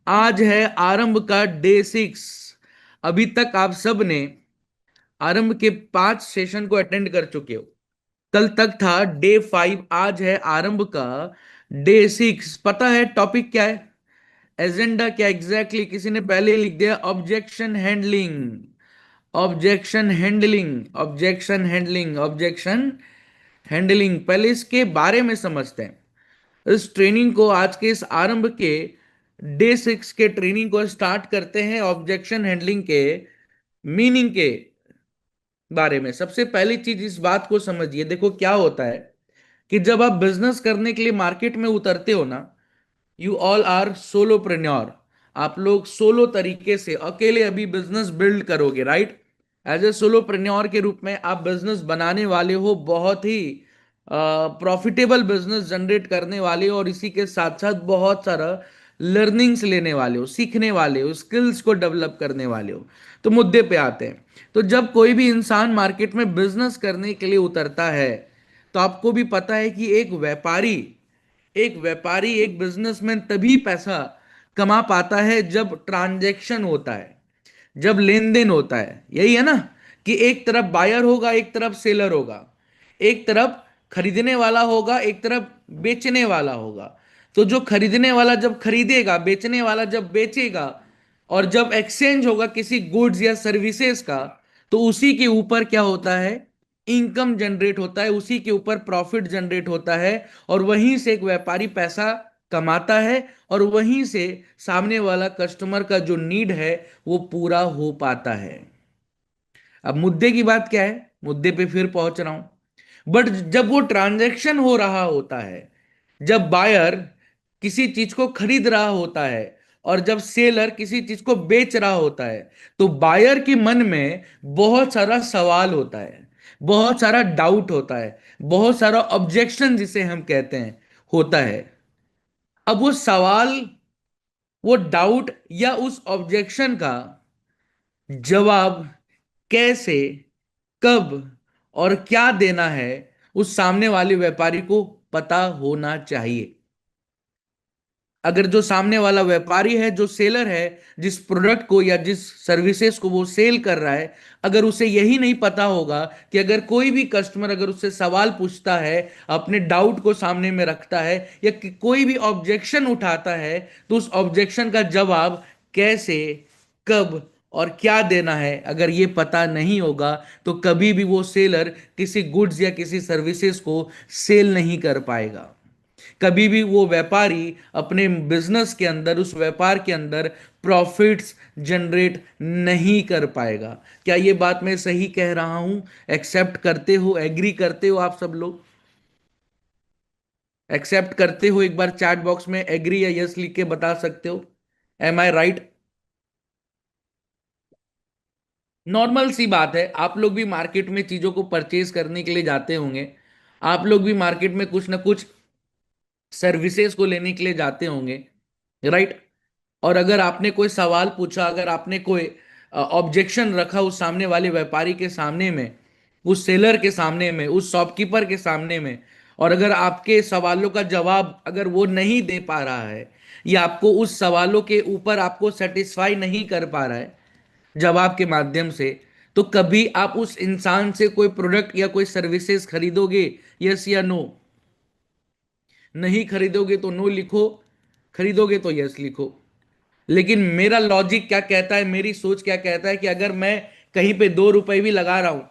आज है आरंभ का डे 6। अभी तक आप सब ने आरंभ के 5 सेशन को अटेंड कर चुके हो। कल तक था डे 5, आज है आरंभ का डे 6। पता है टॉपिक क्या है, एजेंडा क्या एग्जैक्टली किसी ने पहले ही लिख दिया, objection handling. Objection handling, objection handling, objection handling. पहले इसके बारे में समझते हैं। इस ट्रेनिंग को, आज के इस आरंभ के डे 6 के ट्रेनिंग को स्टार्ट करते हैं ऑब्जेक्शन हैंडलिंग के मीनिंग के बारे में। सबसे पहली चीज इस बात को समझिए, देखो क्या होता है कि जब आप बिजनेस करने के लिए मार्केट में उतरते हो ना, यू ऑल आर सोलोप्रेन्योर। आप लोग सोलो तरीके से अकेले अभी बिजनेस बिल्ड करोगे, राइट। एज ए सोलोप्रेन्योर के रूप में आप बिजनेस बनाने वाले हो, बहुत ही प्रॉफिटेबल बिजनेस जनरेट करने वाले हो, और इसी के साथ साथ बहुत सारा लर्निंग्स लेने वाले हो, सीखने वाले हो, स्किल्स को डेवलप करने वाले हो। तो मुद्दे पे आते हैं। तो जब कोई भी इंसान मार्केट में बिजनेस करने के लिए उतरता है, तो आपको भी पता है कि एक व्यापारी एक बिजनेसमैन तभी पैसा कमा पाता है जब ट्रांजैक्शन होता है, जब लेन देन होता है। यही है ना, कि एक तरफ बायर होगा, एक तरफ सेलर होगा, एक तरफ खरीदने वाला होगा, एक तरफ बेचने वाला होगा। तो जो खरीदने वाला जब खरीदेगा, बेचने वाला जब बेचेगा, और जब एक्सचेंज होगा किसी गुड्स या सर्विसेज का, तो उसी के ऊपर क्या होता है, इनकम जनरेट होता है, उसी के ऊपर प्रॉफिट जनरेट होता है। और वहीं से एक व्यापारी पैसा कमाता है, और वहीं से सामने वाला कस्टमर का जो नीड है वो पूरा हो पाता है। अब मुद्दे की बात क्या है, मुद्दे पे फिर पहुंच रहा हूं। बट जब वो ट्रांजैक्शन हो रहा होता है, जब बायर किसी चीज को खरीद रहा होता है, और जब सेलर किसी चीज को बेच रहा होता है, तो बायर के मन में बहुत सारा सवाल होता है, बहुत सारा डाउट होता है, बहुत सारा ऑब्जेक्शन जिसे हम कहते हैं होता है। अब वो सवाल, वो डाउट या उस ऑब्जेक्शन का जवाब कैसे, कब और क्या देना है, उस सामने वाले व्यापारी को पता होना चाहिए। अगर जो सामने वाला व्यापारी है, जो सेलर है, जिस प्रोडक्ट को या जिस सर्विसेज को वो सेल कर रहा है, अगर उसे यही नहीं पता होगा कि अगर कोई भी कस्टमर अगर उससे सवाल पूछता है, अपने डाउट को सामने में रखता है, या कोई भी ऑब्जेक्शन उठाता है, तो उस ऑब्जेक्शन का जवाब कैसे, कब और क्या देना है, अगर ये पता नहीं होगा, तो कभी भी वो सेलर किसी गुड्स या किसी सर्विसेज को सेल नहीं कर पाएगा। कभी भी वो व्यापारी अपने बिजनेस के अंदर, उस व्यापार के अंदर प्रॉफिट्स जनरेट नहीं कर पाएगा। क्या ये बात मैं सही कह रहा हूं? एक्सेप्ट करते हो, एग्री करते हो आप सब लोग? एक्सेप्ट करते हो? एक बार चैट बॉक्स में एग्री या यस लिख के बता सकते हो। एम आई राइट? नॉर्मल सी बात है, आप लोग भी मार्केट में चीजों को परचेज करने के लिए जाते होंगे। आप लोग भी मार्केट में कुछ ना कुछ सर्विसेज को लेने के लिए जाते होंगे, राइट। और अगर आपने कोई सवाल पूछा, अगर आपने कोई ऑब्जेक्शन रखा उस सामने वाले व्यापारी के सामने में, उस सेलर के सामने में, उस शॉपकीपर के सामने में, और अगर आपके सवालों का जवाब अगर वो नहीं दे पा रहा है, या आपको उस सवालों के ऊपर आपको सेटिस्फाई नहीं कर पा रहा है जवाब के माध्यम से, तो कभी आप उस इंसान से कोई प्रोडक्ट या कोई सर्विसेज खरीदोगे? यस या नो? नहीं खरीदोगे तो नो लिखो, खरीदोगे तो यस लिखो। लेकिन मेरा लॉजिक क्या कहता है, मेरी सोच क्या कहता है, कि अगर मैं कहीं पे 2 रुपए भी लगा रहा हूं,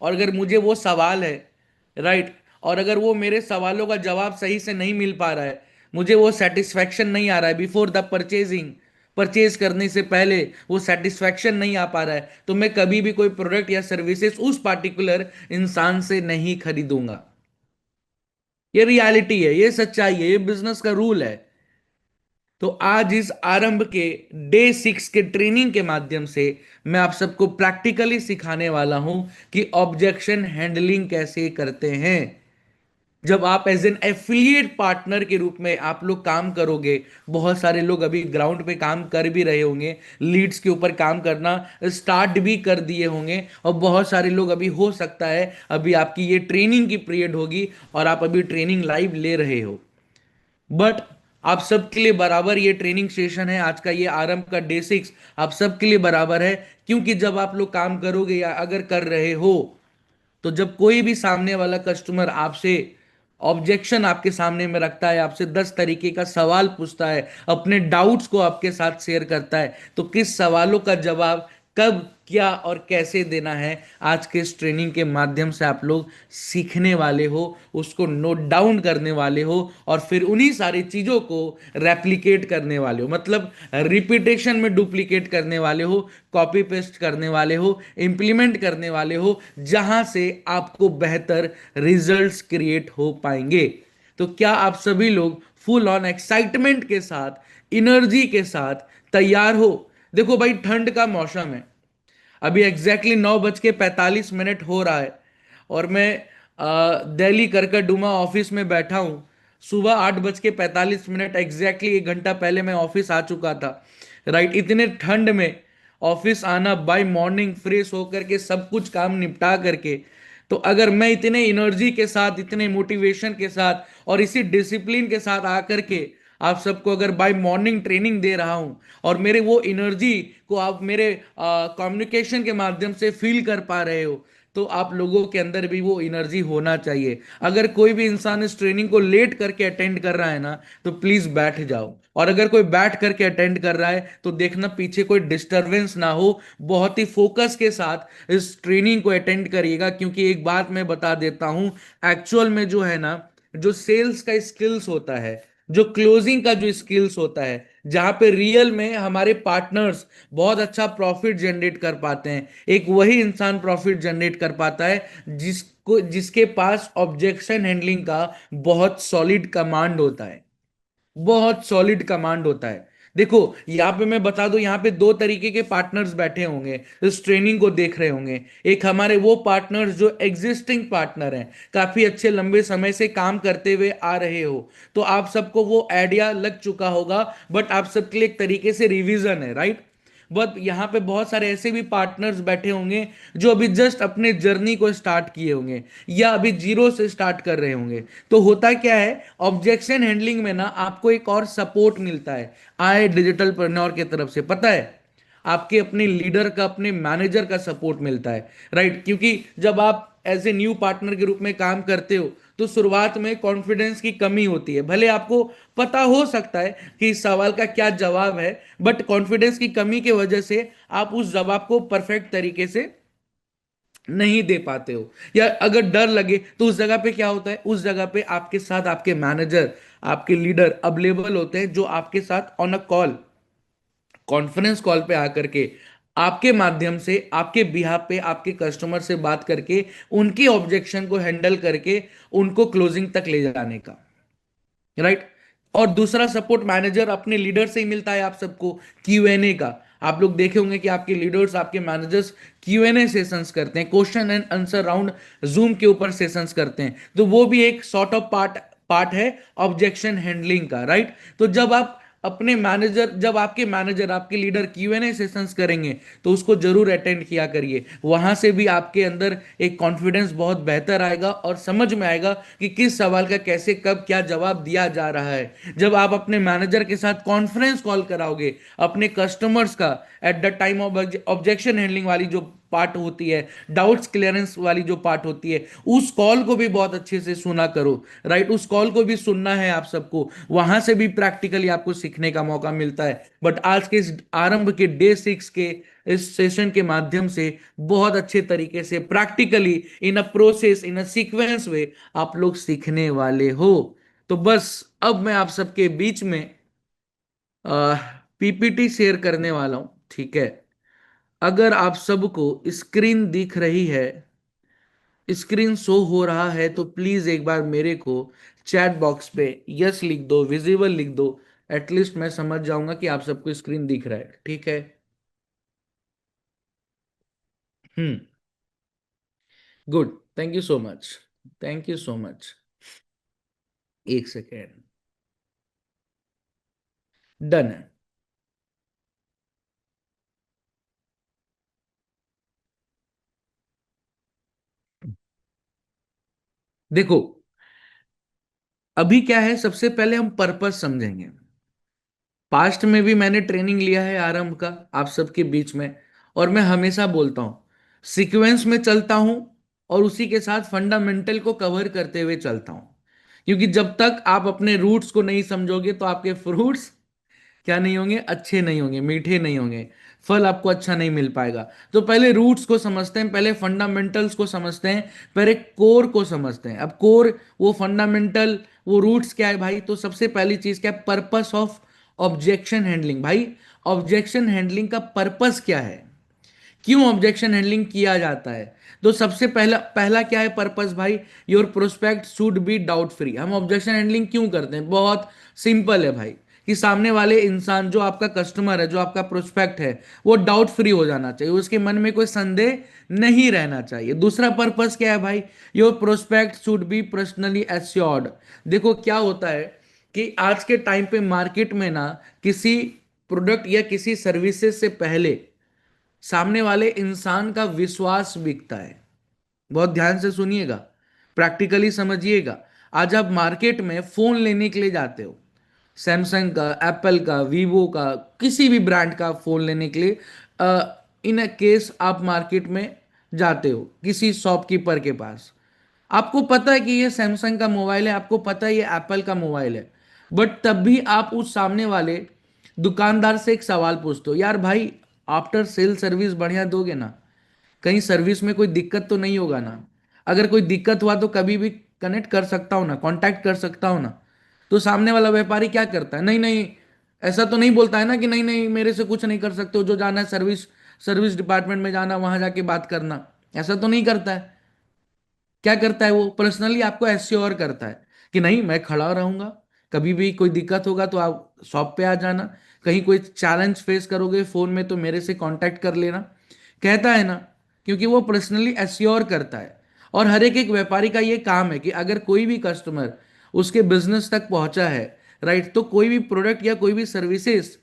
और अगर मुझे वो सवाल है, राइट, और अगर वो मेरे सवालों का जवाब सही से नहीं मिल पा रहा है, मुझे वो सेटिस्फैक्शन नहीं आ रहा है बिफोर द परचेजिंग, परचेज करने से पहले वो सेटिस्फैक्शन नहीं आ पा रहा है, तो मैं कभी भी कोई प्रोडक्ट या सर्विसेज उस पार्टिकुलर इंसान से नहीं खरीदूंगा। ये रियलिटी है, ये सच्चाई है, ये बिजनेस का रूल है। तो आज इस आरंभ के डे 6 के ट्रेनिंग के माध्यम से मैं आप सबको प्रैक्टिकली सिखाने वाला हूं कि ऑब्जेक्शन हैंडलिंग कैसे करते हैं। जब आप एज एन एफिलिएट पार्टनर के रूप में आप लोग काम करोगे, बहुत सारे लोग अभी ग्राउंड पे काम कर भी रहे होंगे, लीड्स के ऊपर काम करना स्टार्ट भी कर दिए होंगे, और बहुत सारे लोग अभी, हो सकता है अभी आपकी ये ट्रेनिंग की पीरियड होगी और आप अभी ट्रेनिंग लाइव ले रहे हो। बट आप सबके लिए बराबर ये ट्रेनिंग सेशन है, आज का ये आरंभ का डे 6 आप सबके लिए बराबर है। क्योंकि जब आप लोग काम करोगे या अगर कर रहे हो, तो जब कोई भी सामने वाला कस्टमर आपसे ऑब्जेक्शन आपके सामने में रखता है, आपसे 10 तरीके का सवाल पूछता है, अपने डाउट्स को आपके साथ शेयर करता है, तो किस सवालों का जवाब कब, क्या और कैसे देना है, आज के इस ट्रेनिंग के माध्यम से आप लोग सीखने वाले हो, उसको नोट डाउन करने वाले हो, और फिर उन्हीं सारी चीजों को रेप्लिकेट करने वाले हो, मतलब रिपीटेशन में डुप्लीकेट करने वाले हो, कॉपी पेस्ट करने वाले हो, इंप्लीमेंट करने वाले हो, जहां से आपको बेहतर रिजल्ट्स क्रिएट हो पाएंगे। तो क्या आप सभी लोग फुल ऑन एक्साइटमेंट के साथ, एनर्जी के साथ तैयार हो? देखो भाई, ठंड का मौसम है, अभी एग्जैक्टली 9:45 हो रहा है, और मैं दिल्ली करकटडुमा ऑफिस में बैठा हूं। सुबह 8:45 एग्जैक्टली 1 घंटा पहले मैं ऑफिस आ चुका था। राइट, इतने ठंड में ऑफिस आना बाय मॉर्निंग, फ्रेश होकर के सब कुछ काम निपटा करके, तो अगर मैं इतने एनर्जी के साथ, इतने मोटिवेशन के साथ और इसी डिसिप्लिन के साथ आकर के आप सबको अगर बाय मॉर्निंग ट्रेनिंग दे रहा हूं, और मेरे वो एनर्जी को आप मेरे कम्युनिकेशन के माध्यम से फील कर पा रहे हो, तो आप लोगों के अंदर भी वो एनर्जी होना चाहिए। अगर कोई भी इंसान इस ट्रेनिंग को लेट करके अटेंड कर रहा है ना, तो प्लीज बैठ जाओ, और अगर कोई बैठ करके अटेंड कर रहा है तो देखना पीछे कोई डिस्टरबेंस ना हो, बहुत ही फोकस के साथ इस ट्रेनिंग को अटेंड करिएगा। क्योंकि एक बात मैं बता देता हूं, एक्चुअल में जो है ना, जो सेल्स का स्किल्स होता है, जो क्लोजिंग का जो स्किल्स होता है, जहां पे रियल में हमारे पार्टनर्स बहुत अच्छा प्रॉफिट जनरेट कर पाते हैं, एक वही इंसान प्रॉफिट जनरेट कर पाता है जिसके पास ऑब्जेक्शन हैंडलिंग का बहुत सॉलिड कमांड होता है, बहुत सॉलिड कमांड होता है। देखो, यहाँ पे मैं बता दूं, यहाँ पे 2 तरीके के पार्टनर्स बैठे होंगे, इस ट्रेनिंग को देख रहे होंगे। एक हमारे वो पार्टनर्स जो एग्जिस्टिंग पार्टनर हैं, काफी अच्छे लंबे समय से काम करते हुए आ रहे हो, तो आप सबको वो आइडिया लग चुका होगा, बट आप सबके लिए एक तरीके से रिवीजन है, राइट। बट यहाँ पे बहुत सारे ऐसे भी पार्टनर्स बैठे होंगे जो अभी जस्ट अपने जर्नी को स्टार्ट किए होंगे, या अभी जीरो से स्टार्ट कर रहे होंगे। तो होता क्या है, ऑब्जेक्शन हैंडलिंग में ना आपको एक और सपोर्ट मिलता है, आए डिजिटल पर्नर की तरफ से, पता है, आपके अपने लीडर का, अपने मैनेजर का सपोर्ट मिलता है। राइट, क्योंकि जब आप एज ए न्यू पार्टनर के रूप में काम करते हो, तो शुरुआत में कॉन्फिडेंस की कमी होती है, भले आपको पता हो सकता है कि इस सवाल का क्या जवाब है, बट कॉन्फिडेंस की कमी की वजह से आप उस जवाब को परफेक्ट तरीके से नहीं दे पाते हो, या अगर डर लगे, तो उस जगह पे क्या होता है, उस जगह पे आपके साथ आपके मैनेजर, आपके लीडर अवेलेबल होते हैं, जो आपके साथ on a call, conference call पे आकर के आपके माध्यम से, आपके बिहाफ पे, आपके कस्टमर से बात करके उनकी ऑब्जेक्शन को हैंडल करके उनको क्लोजिंग तक ले जाने का। राइट। और दूसरा सपोर्ट मैनेजर अपने लीडर से ही मिलता है आप सबको, क्यूएनए का। आप लोग देखे होंगे कि आपके लीडर्स, आपके मैनेजर्स क्यूएनए सेशंस करते हैं, question and answer round, zoom के ऊपर सेशंस करते हैं, तो वो भी एक सॉर्ट ऑफ पार्ट पार्ट है ऑब्जेक्शन हैंडलिंग का। राइट। तो जब आप अपने मैनेजर, जब आपके मैनेजर, आपके लीडर क्यूएनए सेशंस करेंगे, तो उसको जरूर अटेंड किया करिए, वहां से भी आपके अंदर एक कॉन्फिडेंस बहुत बेहतर आएगा, और समझ में आएगा कि किस सवाल का कैसे, कब, क्या जवाब दिया जा रहा है। जब आप अपने मैनेजर के साथ कॉन्फ्रेंस कॉल कराओगे अपने कस्टमर्स का, at the time of objection handling वाली जो पार्ट होती है, डाउट्स क्लियरेंस वाली जो पार्ट होती है, उस कॉल को भी बहुत अच्छे से सुना करो। राइट, उस कॉल को भी सुनना है आप सबको, वहां से भी प्रैक्टिकली आपको सीखने का मौका मिलता है। बट आज के इस आरंभ के डे 6 के इस सेशन के माध्यम से बहुत अच्छे तरीके से practically, in a process, in a sequence वे आप लोग सीखने वाले हो। तो बस अब मैं आप सबके बीच में पीपीटी शेयर करने वाला हूं, ठीक है। अगर आप सबको स्क्रीन दिख रही है, स्क्रीन शो हो रहा है, तो प्लीज एक बार मेरे को चैट बॉक्स पे यस लिख दो, विजिबल लिख दो, एटलीस्ट मैं समझ जाऊंगा कि आप सबको स्क्रीन दिख रहा है, ठीक है। Hmm. Good, thank you so much, thank you so much. एक सेकेंड। डन है। देखो, अभी क्या है, सबसे पहले हम पर्पस समझेंगे। पास्ट में भी मैंने ट्रेनिंग लिया है आरंभ का आप सबके बीच में, और मैं हमेशा बोलता हूं सीक्वेंस में चलता हूं, और उसी के साथ फंडामेंटल को कवर करते हुए चलता हूं। क्योंकि जब तक आप अपने रूट्स को नहीं समझोगे तो आपके फ्रूट्स क्या नहीं होंगे, अच्छे नहीं होंगे, मीठे नहीं होंगे, फल आपको अच्छा नहीं मिल पाएगा। तो पहले रूट्स को समझते हैं, पहले फंडामेंटल्स को समझते हैं, पहले कोर को समझते हैं। अब कोर, वो फंडामेंटल, वो रूट्स क्या है भाई? तो सबसे पहली चीज क्या है? Purpose of objection handling. भाई ऑब्जेक्शन हैंडलिंग का पर्पस क्या है? क्यों ऑब्जेक्शन हैंडलिंग किया जाता है? तो सबसे पहला पहला क्या है पर्पस भाई? Your prospect should B doubt free. हम ऑब्जेक्शन हैंडलिंग क्यों करते हैं? बहुत सिंपल है भाई, कि सामने वाले इंसान, जो आपका कस्टमर है, जो आपका प्रोस्पेक्ट है, वो डाउट फ्री हो जाना चाहिए, उसके मन में कोई संदेह नहीं रहना चाहिए। दूसरा पर्पस क्या है भाई? Your prospect should be personally assured. देखो क्या होता है कि आज के टाइम पे मार्केट में ना, किसी प्रोडक्ट या किसी सर्विसेज से पहले सामने वाले इंसान का विश्वास बिकता है। बहुत ध्यान से सुनिएगा, प्रैक्टिकली समझिएगा। आज आप मार्केट में फोन लेने के लिए जाते हो, सैमसंग का, एप्पल का, वीवो का, किसी भी ब्रांड का फोन लेने के लिए, इन अ केस आप मार्केट में जाते हो किसी शॉपकीपर के पास, आपको पता है कि ये सैमसंग का मोबाइल है, आपको पता है ये एप्पल का मोबाइल है, बट तब भी आप उस सामने वाले दुकानदार से एक सवाल पूछते हो, यार भाई आफ्टर सेल सर्विस बढ़िया दोगे ना? कहीं सर्विस में कोई दिक्कत तो नहीं होगा ना? अगर कोई दिक्कत हुआ तो कभी भी कनेक्ट कर सकता हूं ना, कांटेक्ट कर सकता हूं ना? तो सामने वाला व्यापारी क्या करता है? नहीं नहीं, ऐसा तो नहीं बोलता है ना कि नहीं नहीं मेरे से कुछ नहीं कर सकते हो, जो जाना है सर्विस सर्विस डिपार्टमेंट में जाना, वहां जाके बात करना। ऐसा तो नहीं करता है। क्या करता है? वो पर्सनली आपको एश्योर करता है कि नहीं, मैं खड़ा रहूंगा, कभी भी कोई दिक्कत होगा तो आप शॉप पे आ जाना, कहीं कोई चैलेंज फेस करोगे फोन में तो मेरे से कांटेक्ट कर लेना। कहता है ना, क्योंकि वो पर्सनली एश्योर करता है। और हर एक एक व्यापारी का ये काम है कि अगर कोई भी कस्टमर उसके बिजनेस तक पहुंचा है, राइट, तो कोई भी प्रोडक्ट या कोई भी सर्विसेज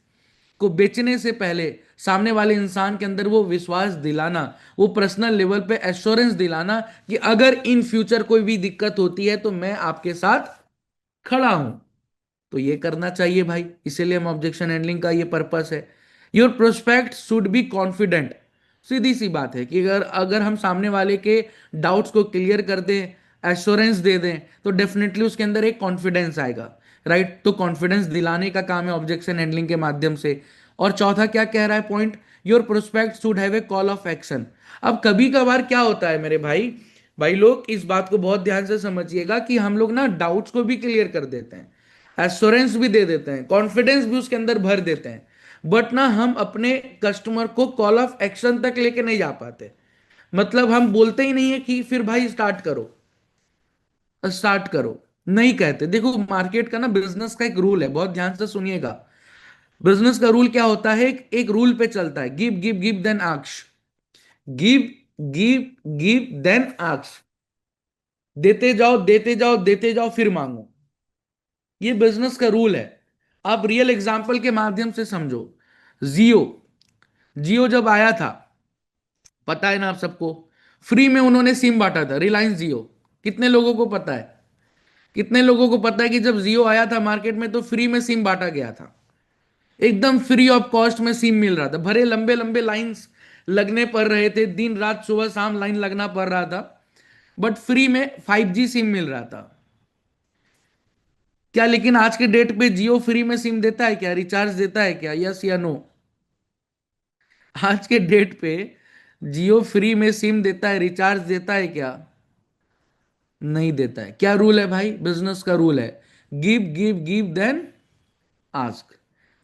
को बेचने से पहले सामने वाले इंसान के अंदर वो विश्वास दिलाना, वो पर्सनल लेवल पे एश्योरेंस दिलाना कि अगर इन फ्यूचर कोई भी दिक्कत होती है तो मैं आपके साथ खड़ा हूं। तो ये करना चाहिए भाई, इसीलिए हम ऑब्जेक्शन हैंडलिंग का ये पर्पस है। Your prospect should be confident. सीधी सी बात है कि अगर अगर हम सामने वाले के डाउट्स को क्लियर कर दें, एश्योरेंस दे दें, तो डेफिनेटली उसके अंदर एक कॉन्फिडेंस आएगा, राइट। तो कॉन्फिडेंस दिलाने का काम है ऑब्जेक्शन हैंडलिंग के माध्यम से। और चौथा क्या कह रहा है point? Your prospect should have a call of action. अब कभी कभार क्या होता है मेरे भाई, भाई लोग इस बात को बहुत ध्यान से समझिएगा कि हम लोग ना डाउट्स को भी क्लियर कर देते हैं, एश्योरेंस भी दे देते हैं, कॉन्फिडेंस भी उसके अंदर भर देते हैं, बट ना हम अपने कस्टमर को कॉल ऑफ एक्शन तक लेके नहीं जा पाते। मतलब हम बोलते ही नहीं है कि फिर भाई स्टार्ट करो, स्टार्ट करो, नहीं कहते। देखो मार्केट का ना, बिजनेस का एक रूल है, बहुत ध्यान से सुनिएगा। बिजनेस का रूल क्या होता है? एक रूल पे चलता है, गिव गिव गिव देन आक्श। गिव गिव गिव देन आक्श। देते जाओ देते जाओ देते जाओ, फिर मांगो। ये बिजनेस का रूल है। आप रियल एग्जांपल के माध्यम से समझो। जियो, जियो जब आया था, पता है ना आप सबको, फ्री में उन्होंने सिम बांटा था, रिलायंस जियो। कितने लोगों को पता है? कितने लोगों को पता है कि जब जियो आया था मार्केट में तो फ्री में सिम बांटा गया था? एकदम फ्री ऑफ कॉस्ट में सिम मिल रहा था, भरे लंबे लंबे लाइंस लगने पड़ रहे थे, दिन रात सुबह शाम लाइन लगना पड़ रहा था, बट फ्री में 5G सिम मिल रहा था। क्या लेकिन आज के डेट पे जियो फ्री में सिम देता है क्या? रिचार्ज देता है क्या? यस या नो? आज के डेट पे जियो फ्री में सिम देता है, रिचार्ज देता है क्या? नहीं देता है। क्या रूल है भाई? बिजनेस का रूल है, give give give then ask.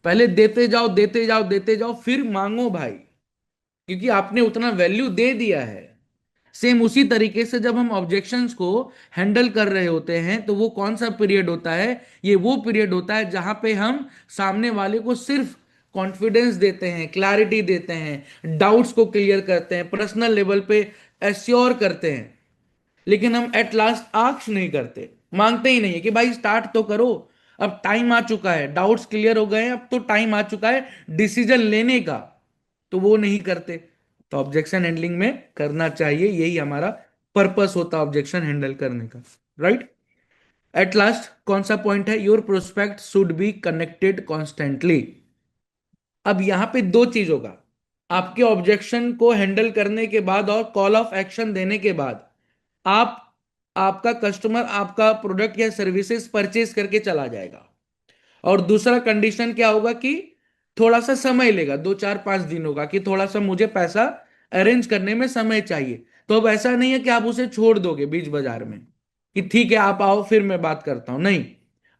पहले देते जाओ देते जाओ देते जाओ, फिर मांगो भाई, क्योंकि आपने उतना वैल्यू दे दिया है। सेम उसी तरीके से जब हम ऑब्जेक्शंस को हैंडल कर रहे होते हैं तो वो कौन सा पीरियड होता है? ये वो पीरियड होता है जहां पे हम सामने वाले को सिर्फ कॉन्फिडेंस देते हैं, क्लैरिटी देते हैं, डाउट्स को क्लियर करते हैं, पर्सनल लेवल पे एश्योर करते हैं, लेकिन हम एट लास्ट आक्ष नहीं करते, मांगते ही नहीं है कि भाई स्टार्ट तो करो, अब टाइम आ चुका है, डाउट्स क्लियर हो गए हैं, अब तो टाइम आ चुका है डिसीजन लेने का। तो वो नहीं करते। तो ऑब्जेक्शन हैंडलिंग में करना चाहिए, यही हमारा पर्पस होता है ऑब्जेक्शन हैंडल करने का, राइट। एट लास्ट कौन सा पॉइंट है, your prospect should be connected constantly. अब यहां पे दो चीज होगा, आपके ऑब्जेक्शन को हैंडल करने के बाद और कॉल ऑफ एक्शन देने के बाद आप आपका कस्टमर आपका प्रोडक्ट या सर्विसेज परचेज करके चला जाएगा। और दूसरा कंडीशन क्या होगा कि थोड़ा सा समय लेगा, 2 4 5 दिन होगा कि थोड़ा सा मुझे पैसा अरेंज करने में समय चाहिए। तो अब ऐसा नहीं है कि आप उसे छोड़ दोगे बीच बाजार में कि ठीक है आप आओ फिर मैं बात करता हूं, नहीं।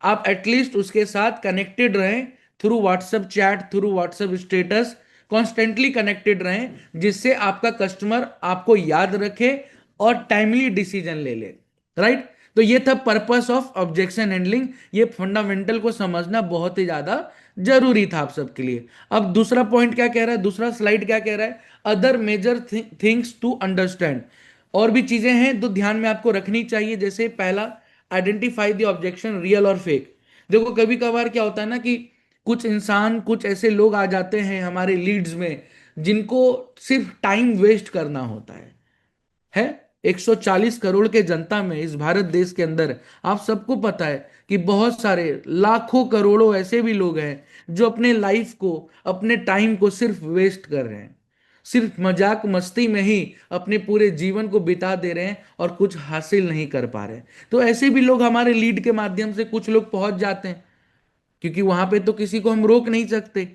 आप एटलीस्ट उसके साथ कनेक्टेड रहें, through WhatsApp chat, through WhatsApp status, constantly connected रहें, जिससे आपका कस्टमर आपको याद रखे और टाइमली डिसीजन ले ले। राइट। तो ये था पर्पस ऑफ ऑब्जेक्शन हैंडलिंग। ये फंडामेंटल को समझना बहुत ही ज्यादा जरूरी था आप सबके लिए। अब दूसरा पॉइंट क्या कह रहा है, दूसरा स्लाइड क्या कह रहा है, other major things to understand. और भी चीजें हैं जो ध्यान में आपको रखनी चाहिए, जैसे पहला, आइडेंटिफाई द ऑब्जेक्शन रियल और फेक। देखो कभी कभार क्या होता है ना कि कुछ इंसान, कुछ ऐसे लोग आ जाते हैं हमारे लीड्स में जिनको सिर्फ टाइम वेस्ट करना होता है 140 करोड़ के जनता में इस भारत देश के अंदर आप सबको पता है कि बहुत सारे लाखों करोड़ों ऐसे भी लोग हैं जो अपने लाइफ को, अपने टाइम को सिर्फ वेस्ट कर रहे हैं, सिर्फ मजाक मस्ती में ही अपने पूरे जीवन को बिता दे रहे हैं और कुछ हासिल नहीं कर पा रहे। तो ऐसे भी लोग हमारे लीड के माध्यम से कुछ लोग पहुंच जाते हैं, क्योंकि वहां पे तो किसी को हम रोक नहीं सकते।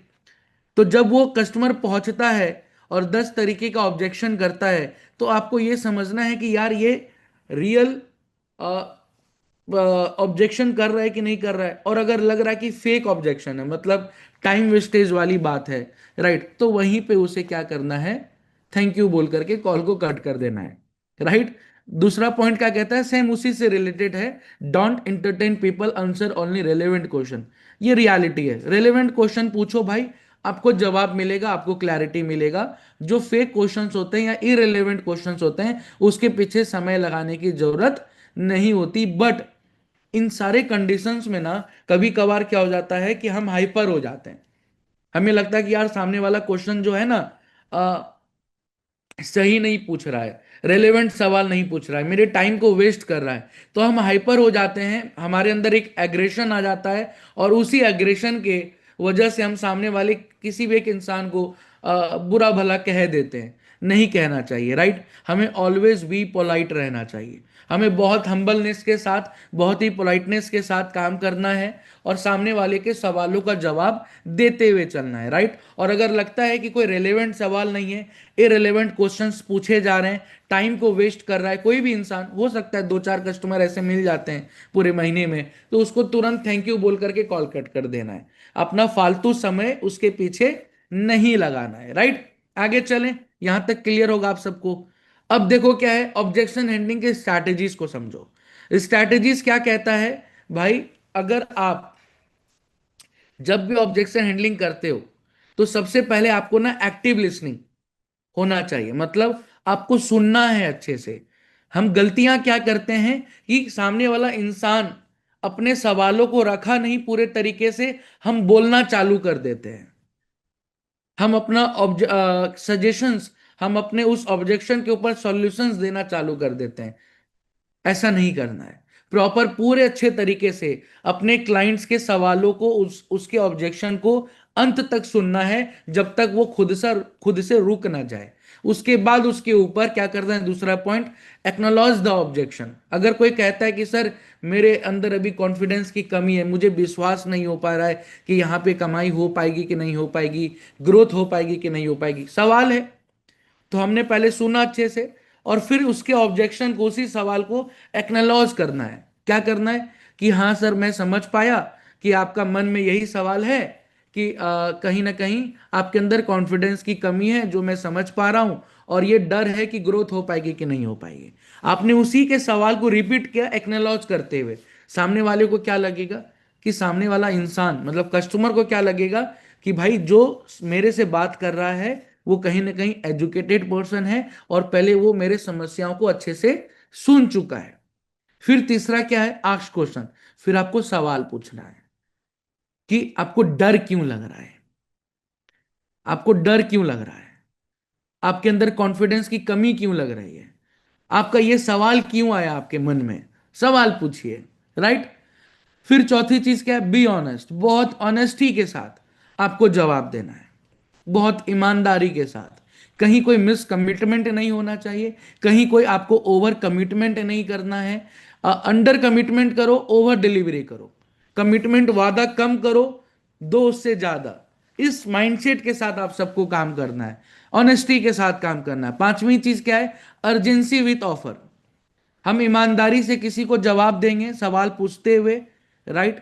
तो जब वो कस्टमर पहुंचता है और 10 तरीके का ऑब्जेक्शन करता है, तो आपको ये समझना है कि यार ये रियल ऑब्जेक्शन कर रहा है कि नहीं कर रहा है। और अगर लग रहा है कि फेक ऑब्जेक्शन है, मतलब टाइम वेस्टेज वाली बात है, राइट, तो वहीं पे उसे क्या करना है, थैंक यू बोल करके कॉल को कट कर देना है। राइट। दूसरा पॉइंट क्या कहता है, सेम उसी से रिलेटेड है, don't entertain people, answer only relevant question. ये रियलिटी है, रेलेवेंट क्वेश्चन पूछो भाई, आपको जवाब मिलेगा, आपको क्लैरिटी मिलेगा। जो फेक क्वेश्चंस होते हैं या इरेलेवेंट क्वेश्चंस होते हैं उसके पीछे समय लगाने की जरूरत नहीं होती। बट इन सारे कंडीशंस में ना कभी कभार क्या हो जाता है कि हम हाइपर हो जाते हैं, हमें लगता है कि यार सामने वाला क्वेश्चन जो है ना सही नहीं पूछ रहा है, रेलेवेंट सवाल नहीं पूछ रहा है, मेरे टाइम को वेस्ट कर रहा है। तो हम हाइपर हो जाते हैं, हमारे अंदर एक एग्रेशन आ जाता है और उसी एग्रेशन के वजह से हम सामने वाले किसी भी एक इंसान को बुरा भला कह देते हैं। नहीं कहना चाहिए, राइट। हमें ऑलवेज बी पोलाइट रहना चाहिए, हमें बहुत हम्बलनेस के साथ, बहुत ही पोलाइटनेस के साथ काम करना है और सामने वाले के सवालों का जवाब देते हुए चलना है, राइट। और अगर लगता है कि कोई रेलेवेंट सवाल नहीं है, इरेलेवेंट क्वेश्चंस पूछे जा रहे हैं, टाइम को वेस्ट कर रहा है कोई भी इंसान, हो सकता है 2 4 कस्टमर ऐसे मिल जाते हैं पूरे महीने में, तो उसको तुरंत थैंक यू बोल करके कॉल कट कर देना है, अपना फालतू समय उसके पीछे नहीं लगाना है, राइट। आगे चलें, यहां तक क्लियर होगा आप सबको। अब देखो क्या है, ऑब्जेक्शन हैंडलिंग के स्ट्रैटेजीज को समझो। स्ट्रैटेजीज क्या कहता है भाई, अगर आप जब भी ऑब्जेक्शन हैंडलिंग करते हो तो सबसे पहले आपको ना एक्टिव लिसनिंग होना चाहिए, मतलब आपको सुनना है अच्छे से। हम गलतियां क्या करते हैं कि सामने वाला इंसान अपने सवालों को रखा नहीं पूरे तरीके से, हम बोलना चालू कर देते हैं, हम अपना सजेशंस, हम अपने उस ऑब्जेक्शन के ऊपर सॉल्यूशंस देना चालू कर देते हैं। ऐसा नहीं करना है, प्रॉपर पूरे अच्छे तरीके से अपने क्लाइंट्स के सवालों को, उसके ऑब्जेक्शन को अंत तक सुनना है, जब तक वो खुद से रुक ना जाए। उसके बाद उसके ऊपर क्या करना है, दूसरा पॉइंट, एक्नॉलेज द ऑब्जेक्शन। अगर कोई कहता है कि सर मेरे अंदर अभी कॉन्फिडेंस की कमी है, मुझे विश्वास नहीं हो पा रहा है कि यहाँ पे कमाई हो पाएगी कि नहीं हो पाएगी, ग्रोथ हो पाएगी कि नहीं हो पाएगी, सवाल है, तो हमने पहले सुना अच्छे से और फिर उसके ऑब्जेक्शन को, उसी सवाल को एक्नॉलेज करना है। क्या करना है कि हाँ सर मैं समझ पाया कि आपका मन में यही सवाल है कि कहीं ना कहीं आपके अंदर कॉन्फिडेंस की कमी है जो मैं समझ पा रहा हूं, और ये डर है कि ग्रोथ हो पाएगी कि नहीं हो पाएगी। आपने उसी के सवाल को रिपीट किया एक्नॉलेज करते हुए, सामने वाले को क्या लगेगा कि सामने वाला इंसान, मतलब कस्टमर को क्या लगेगा कि भाई जो मेरे से बात कर रहा है वो कहीं ना कहीं एजुकेटेड पर्सन है और पहले वो मेरे समस्याओं को अच्छे से सुन चुका है। फिर तीसरा क्या है, आस्क क्वेश्चन। फिर आपको सवाल पूछना है कि आपको डर क्यों लग रहा है, आपको डर क्यों लग रहा है, आपके अंदर कॉन्फिडेंस की कमी क्यों लग रही है, आपका ये सवाल क्यों आया आपके मन में, सवाल पूछिए। राइट। फिर चौथी चीज क्या है? Be honest. बहुत ऑनेस्टी के साथ आपको जवाब देना है, बहुत ईमानदारी के साथ। कहीं कोई मिस कमिटमेंट नहीं होना चाहिए, कहीं कोई आपको ओवर कमिटमेंट नहीं करना है। अंडर कमिटमेंट करो, ओवर डिलीवरी करो। कमिटमेंट वादा कम करो, दो उससे ज्यादा। इस माइंडसेट के साथ आप सबको काम करना है, ऑनेस्टी के साथ काम करना है। पांचवी चीज क्या है? Urgency with offer. हम ईमानदारी से किसी को जवाब देंगे सवाल पूछते हुए, राइट।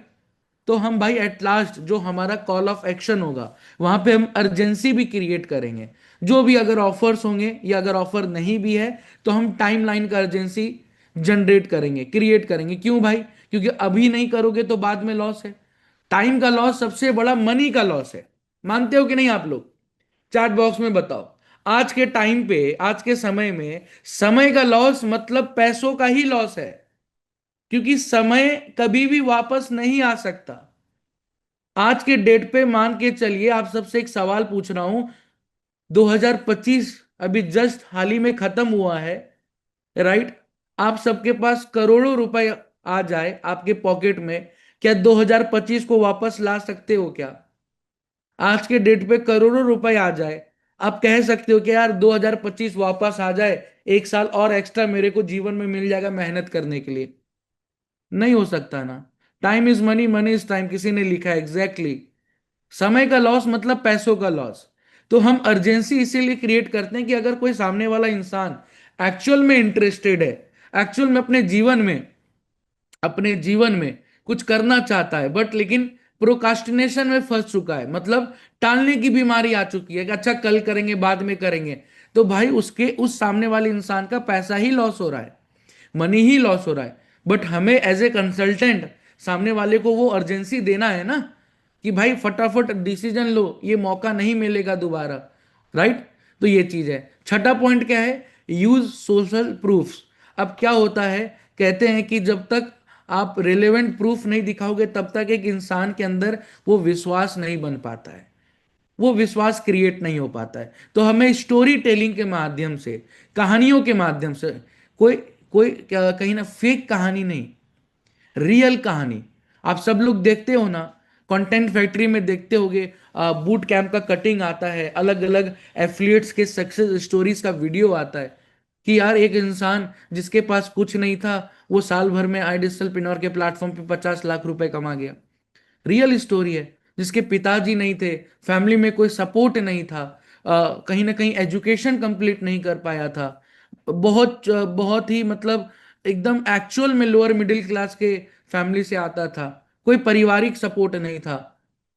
तो हम भाई एट लास्ट जो हमारा कॉल ऑफ एक्शन होगा, वहां पे हम अर्जेंसी भी क्रिएट करेंगे। जो भी अगर ऑफर्स होंगे या अगर ऑफर नहीं भी है, तो हम टाइमलाइन का अर्जेंसी जनरेट करेंगे, क्रिएट करेंगे। क्यों भाई? क्योंकि अभी नहीं करोगे तो बाद में लॉस है। टाइम का लॉस सबसे बड़ा मनी का लॉस है। मानते हो कि नहीं आप लोग? चैट बॉक्स में बताओ। आज के टाइम पे, आज के समय में समय का लॉस मतलब पैसों का ही लॉस है, क्योंकि समय कभी भी वापस नहीं आ सकता। आज के डेट पे मान के चलिए, आप सबसे एक सवाल पूछ रहा हूं, 2025 अभी जस्ट हाल ही में खत्म हुआ है, राइट। आप सबके पास करोड़ों रुपए आ जाए आपके पॉकेट में, क्या 2025 को वापस ला सकते हो क्या? आज के डेट पे करोड़ों रुपए आ जाए, आप कह सकते हो कि यार 2025 वापस आ जाए, एक साल और एक्स्ट्रा मेरे को जीवन में मिल जाएगा मेहनत करने के लिए? नहीं हो सकता ना। Time is money, money is time, किसी ने लिखा है एग्जैक्टली समय का लॉस मतलब पैसों का लॉस। तो हम अर्जेंसी इसीलिए क्रिएट करते हैं कि अगर कोई सामने वाला इंसान एक्चुअल में इंटरेस्टेड है, एक्चुअल में अपने जीवन में कुछ करना चाहता है, बट लेकिन प्रोकास्टिनेशन में फंस चुका है, मतलब टालने की बीमारी आ चुकी है कि अच्छा कल करेंगे, बाद में करेंगे, तो भाई उसके उस सामने वाले इंसान का पैसा ही लॉस हो रहा है, मनी ही लॉस हो रहा है। बट हमें एज ए कंसल्टेंट सामने वाले को वो अर्जेंसी देना है ना, कि भाई फटाफट डिसीजन लो, ये मौका नहीं मिलेगा दोबारा, राइट। तो ये चीज है। छठा पॉइंट क्या है? Use social proofs. अब क्या होता है, कहते हैं कि जब तक आप रिलेवेंट प्रूफ नहीं दिखाओगे, तब तक एक इंसान के अंदर वो विश्वास नहीं बन पाता है, वो विश्वास क्रिएट नहीं हो पाता है। तो हमें स्टोरी टेलिंग के माध्यम से, कहानियों के माध्यम से, कोई कोई कहीं ना फेक कहानी नहीं, रियल कहानी। आप सब लोग देखते हो ना, कंटेंट फैक्ट्री में देखते होगे, बूट कैंप का कटिंग आता है, अलग अलग एफिलिएट्स के सक्सेस स्टोरीज का वीडियो आता है, कि यार एक इंसान जिसके पास कुछ नहीं था, वो साल भर में आई डिजिटल पिनोर के प्लेटफॉर्म पे 50 लाख रुपए कमा गया। रियल स्टोरी है। जिसके पिताजी नहीं थे, फैमिली में कोई सपोर्ट नहीं था, कहीं ना कहीं एजुकेशन कंप्लीट नहीं कर पाया था, बहुत ही मतलब एकदम एक्चुअल में लोअर मिडिल क्लास के फैमिली से आता था, कोई पारिवारिक सपोर्ट नहीं था,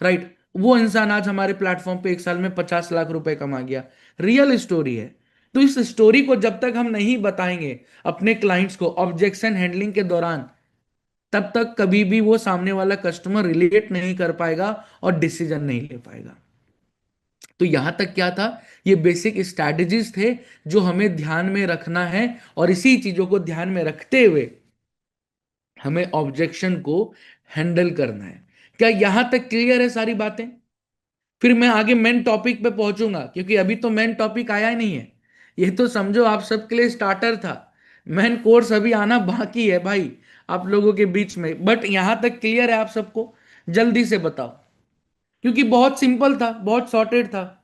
राइट। वो इंसान आज हमारे प्लेटफॉर्म पे एक साल में 50 लाख रुपए कमा गया। रियल स्टोरी है। तो इस स्टोरी को जब तक हम नहीं बताएंगे अपने क्लाइंट्स को ऑब्जेक्शन हैंडलिंग के दौरान, तब तक कभी भी वो सामने वाला कस्टमर रिलेट नहीं कर पाएगा और डिसीजन नहीं ले पाएगा। तो यहां तक क्या था, ये बेसिक स्ट्रैटेजीज थे जो हमें ध्यान में रखना है, और इसी चीजों को ध्यान में रखते हुए हमें ऑब्जेक्शन को हैंडल करना है। क्या यहां तक क्लियर है सारी बातें? फिर मैं आगे मेन टॉपिक पे पहुंचूंगा, क्योंकि अभी तो मेन टॉपिक आया ही नहीं है। ये तो समझो आप सबके लिए स्टार्टर था, मेन कोर्स अभी आना बाकी है भाई आप लोगों के बीच में। बट यहां तक क्लियर है आप सबको? जल्दी से बताओ, क्योंकि बहुत सिंपल था, बहुत सॉर्टेड था,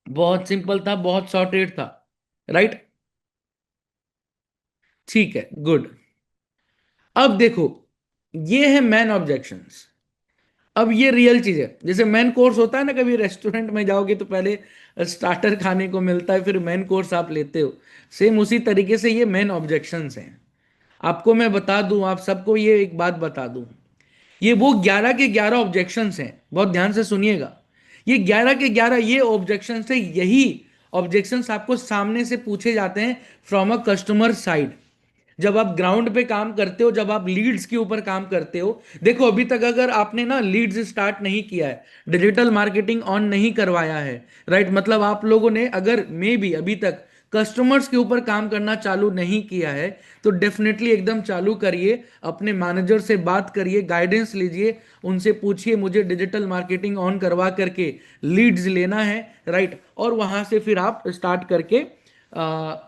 बहुत सिंपल था, बहुत सॉर्टेड था, राइट। ठीक है, गुड। अब देखो, ये है मैन ऑब्जेक्शंस। अब ये रियल चीज है, जैसे मेन कोर्स होता है ना, कभी रेस्टोरेंट में जाओगे तो पहले स्टार्टर खाने को मिलता है, फिर मेन कोर्स आप लेते हो, सेम उसी तरीके से ये मेन ऑब्जेक्शंस हैं। आपको मैं बता दूं, आप सबको ये एक बात बता दूं, ये वो 11 के 11 ऑब्जेक्शंस हैं, बहुत ध्यान से सुनिएगा। ये 11 के 11 ये ऑब्जेक्शंस है, यही ऑब्जेक्शंस आपको सामने से पूछे जाते हैं फ्रॉम अ कस्टमर साइड। जब आप ग्राउंड पे काम करते हो, जब आप लीड्स के ऊपर काम करते हो, देखो अभी तक अगर आपने ना लीड्स स्टार्ट नहीं किया है, डिजिटल मार्केटिंग ऑन नहीं करवाया है, राइट, मतलब आप लोगों ने अगर मे भी अभी तक कस्टमर्स के ऊपर काम करना चालू नहीं किया है, तो डेफिनेटली एकदम चालू करिए। अपने मैनेजर से बात करिए, गाइडेंस लीजिए, उनसे पूछिए मुझे डिजिटल मार्केटिंग ऑन करवा करके लीड्स लेना है, राइट। और वहां से फिर आप स्टार्ट करके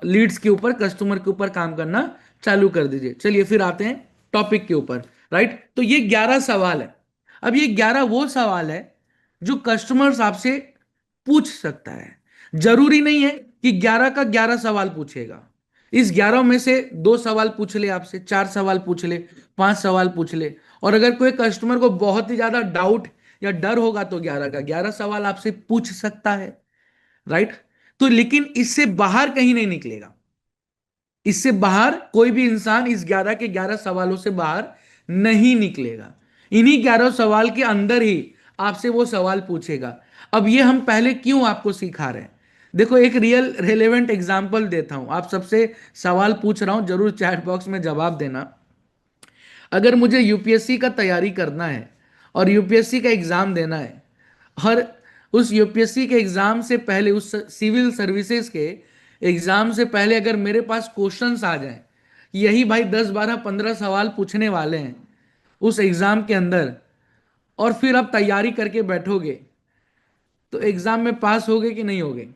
लीड्स के ऊपर, कस्टमर के ऊपर काम करना चालू कर दीजिए। चलिए फिर आते हैं टॉपिक के ऊपर, राइट। तो ये 11 सवाल है। अब ये 11 वो सवाल है जो कस्टमर्स आपसे पूछ सकता है। जरूरी नहीं है कि 11 का 11 सवाल पूछेगा। इस 11 में से 2 सवाल पूछ ले आपसे, 4 सवाल पूछ ले, 5 सवाल पूछ ले। और अगर कोई कस्टमर को बहुत ही ज्यादा डाउट या डर होगा तो 11 का 11 सवाल आपसे पूछ सकता है, राइट। तो लेकिन इससे बाहर कहीं नहीं निकलेगा। इससे बाहर कोई भी इंसान इस 11 के 11 सवालों से बाहर नहीं निकलेगा। इन्हीं 11 सवाल के अंदर ही आपसे वो सवाल पूछेगा। अब ये हम पहले क्यों आपको सिखा रहे हैं, देखो एक रियल रेलेवेंट एग्जांपल देता हूं। आप सबसे सवाल पूछ रहा हूं, जरूर चैट बॉक्स में जवाब देना। अगर मुझे यूपीएससी का तैयारी करना है और यूपीएससी का एग्जाम देना है, और उस यूपीएससी के एग्जाम से पहले, उस सिविल सर्विसेज के एग्जाम से पहले अगर मेरे पास क्वेश्चंस आ जाएं, यही भाई 10 12 15 सवाल पूछने वाले हैं उस एग्जाम के अंदर, और फिर आप तैयारी करके बैठोगे, तो एग्जाम में पास होगे कि नहीं होगे,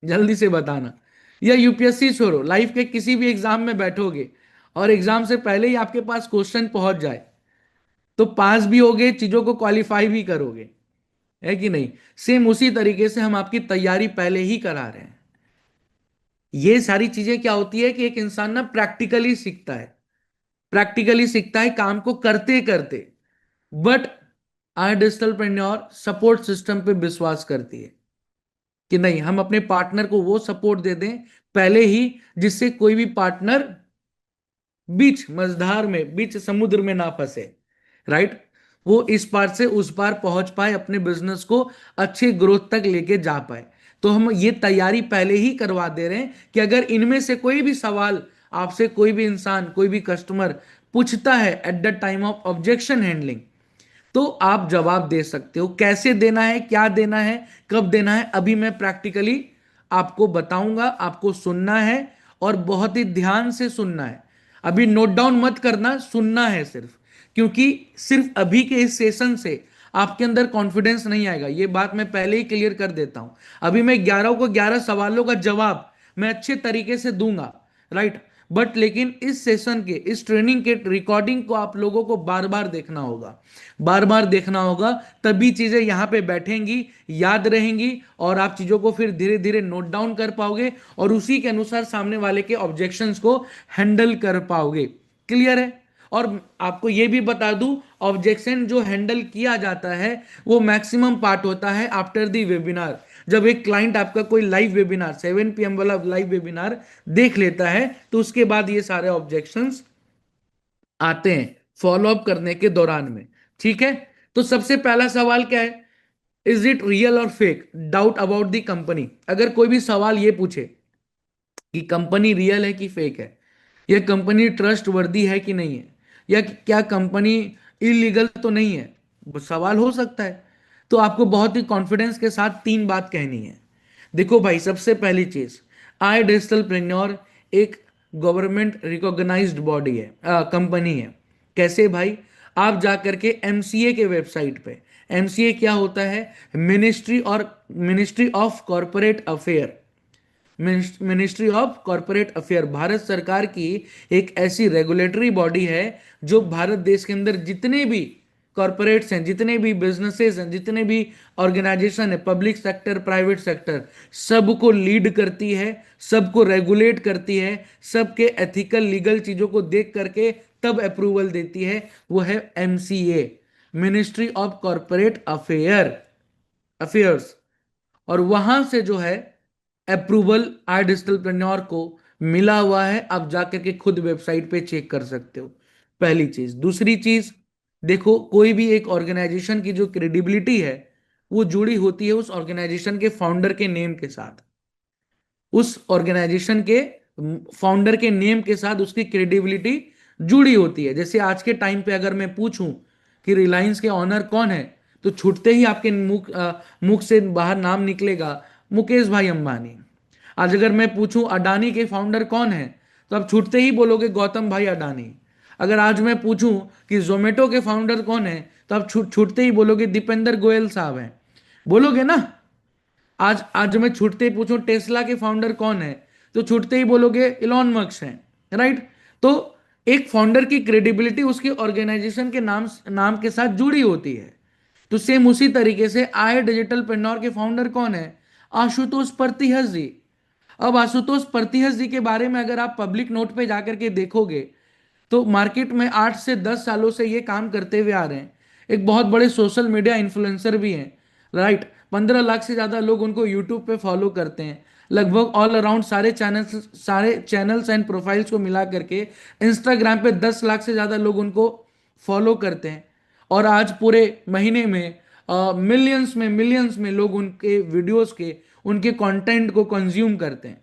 जल्दी से बताना। या यूपीएससी छोड़ो, लाइफ के किसी भी एग्जाम में बैठोगे और एग्जाम से पहले ही आपके पास क्वेश्चन पहुंच जाए, तो पास भी होगे, चीजों को क्वालिफाई भी करोगे, है कि नहीं। सेम उसी तरीके से हम आपकी तैयारी पहले ही करा रहे हैं। ये सारी चीजें क्या होती है कि एक इंसान ना प्रैक्टिकली सीखता है, प्रैक्टिकली सीखता है काम को करते करते। बट आई डिजिटलप्रेन्योर सपोर्ट सिस्टम पे विश्वास करती है कि नहीं, हम अपने पार्टनर को वो सपोर्ट दे दें पहले ही, जिससे कोई भी पार्टनर बीच मझधार में, बीच समुद्र में ना फंसे, राइट। वो इस पार से उस पार पहुंच पाए, अपने बिजनेस को अच्छे ग्रोथ तक लेके जा पाए। तो हम ये तैयारी पहले ही करवा दे रहे हैं कि अगर इनमें से कोई भी सवाल आपसे कोई भी इंसान, कोई भी कस्टमर पूछता है at the time of objection handling, तो आप जवाब दे सकते हो। कैसे देना है, क्या देना है, कब देना है, अभी मैं प्रैक्टिकली आपको बताऊंगा। आपको सुनना है और बहुत ही ध्यान से सुनना है। अभी नोट डाउन मत करना, सुनना है सिर्फ। क्योंकि सिर्फ अभी के इस सेशन से आपके अंदर कॉन्फिडेंस नहीं आएगा, ये बात मैं पहले ही क्लियर कर देता हूं। अभी मैं 11 को 11 सवालों का जवाब मैं अच्छे तरीके से दूंगा, राइट। बट लेकिन इस सेशन के, इस ट्रेनिंग के रिकॉर्डिंग को आप लोगों को बार बार देखना होगा, बार बार देखना होगा, तभी चीजें यहां पे बैठेंगी, याद रहेंगी, और आप चीजों को फिर धीरे धीरे नोट डाउन कर पाओगे और उसी के अनुसार सामने वाले के ऑब्जेक्शंस को हैंडल कर पाओगे। क्लियर है। और आपको यह भी बता दूं, ऑब्जेक्शन जो हैंडल किया जाता है वो मैक्सिमम पार्ट होता है आफ्टर दी वेबिनार। जब एक क्लाइंट आपका कोई लाइव वेबिनार, 7 PM वाला लाइव वेबिनार देख लेता है, तो उसके बाद ये सारे ऑब्जेक्शंस आते हैं फॉलो अप करने के दौरान में। ठीक है। तो सबसे पहला सवाल क्या है, इज इट रियल और fake, doubt about the company. अगर कोई भी सवाल ये पूछे कि कंपनी रियल है कि फेक है, या कंपनी ट्रस्ट वर्दी है कि नहीं है, या क्या कंपनी इलीगल तो नहीं है, वो सवाल हो सकता है। तो आपको बहुत ही कॉन्फिडेंस के साथ 3 बात कहनी है। देखो भाई, सबसे पहली चीज, आई डिजिटलप्रेन्योर एक गवर्नमेंट रिकॉग्नाइज्ड बॉडी है, कंपनी है। कैसे भाई, आप जा करके एमसीए के वेबसाइट पे, एमसीए क्या होता है, ministry of corporate affair, ministry of corporate affair Bharat सरकार की एक ऐसी रेगुलेटरी बॉडी है जो भारत देश के अंदर जितने भी कॉरपोरेट्स हैं, जितने भी बिजनेसेस हैं, जितने भी ऑर्गेनाइजेशन है, पब्लिक सेक्टर, प्राइवेट सेक्टर, सबको लीड करती है, सबको रेगुलेट करती है, सबके एथिकल लीगल चीजों को देख करके तब अप्रूवल देती है। वो है MCA, ministry of corporate affairs. और वहां से जो है अप्रूवल आई डिजिटलप्रेन्योर को मिला हुआ है। आप जाकर के खुद वेबसाइट पे चेक कर सकते हो, पहली चीज। दूसरी चीज, देखो कोई भी एक ऑर्गेनाइजेशन की जो क्रेडिबिलिटी है वो जुड़ी होती है उस ऑर्गेनाइजेशन के फाउंडर के नेम के साथ। उस ऑर्गेनाइजेशन के फाउंडर के नेम के साथ उसकी क्रेडिबिलिटी जुड़ी होती है। जैसे आज के टाइम पे अगर मैं पूछूं कि रिलायंस के ऑनर कौन है, तो छूटते ही आपके मुख से बाहर नाम निकलेगा मुकेश भाई अंबानी। आज अगर मैं पूछूं अडानी के फाउंडर कौन है, तो आप छूटते ही बोलोगे गौतम भाई अडानी। अगर आज मैं पूछूं कि जोमेटो के फाउंडर कौन है, तो आप छूटते ही बोलोगे दीपेंद्र गोयल साहब हैं, बोलोगे ना। आज आज मैं छूटते ही पूछूं टेस्ला के फाउंडर कौन है, तो छूटते ही बोलोगे इलॉन मस्क हैं, राइट। तो एक फाउंडर की क्रेडिबिलिटी उसकी ऑर्गेनाइजेशन के नाम नाम के साथ जुड़ी होती है। तो सेम उसी तरीके से आय डिजिटल पेन्नोर के फाउंडर कौन है? आशुतोष प्रतिहस जी। अब आशुतोष प्रतिहस जी के बारे में अगर आप पब्लिक नोट पे जाकर के देखोगे, तो मार्केट में 8 से 10 सालों से ये काम करते हुए आ रहे हैं। एक बहुत बड़े सोशल मीडिया इन्फ्लुएंसर भी हैं, राइट। 15 लाख से ज्यादा लोग उनको यूट्यूब पे फॉलो करते हैं। लगभग ऑल अराउंड सारे चैनल्स एंड प्रोफाइल्स को मिला करके इंस्टाग्राम पे 10 लाख से ज्यादा लोग उनको फॉलो करते हैं। और आज पूरे महीने में मिलियंस में लोग उनके वीडियोस के, उनके कंटेंट को कंज्यूम करते हैं।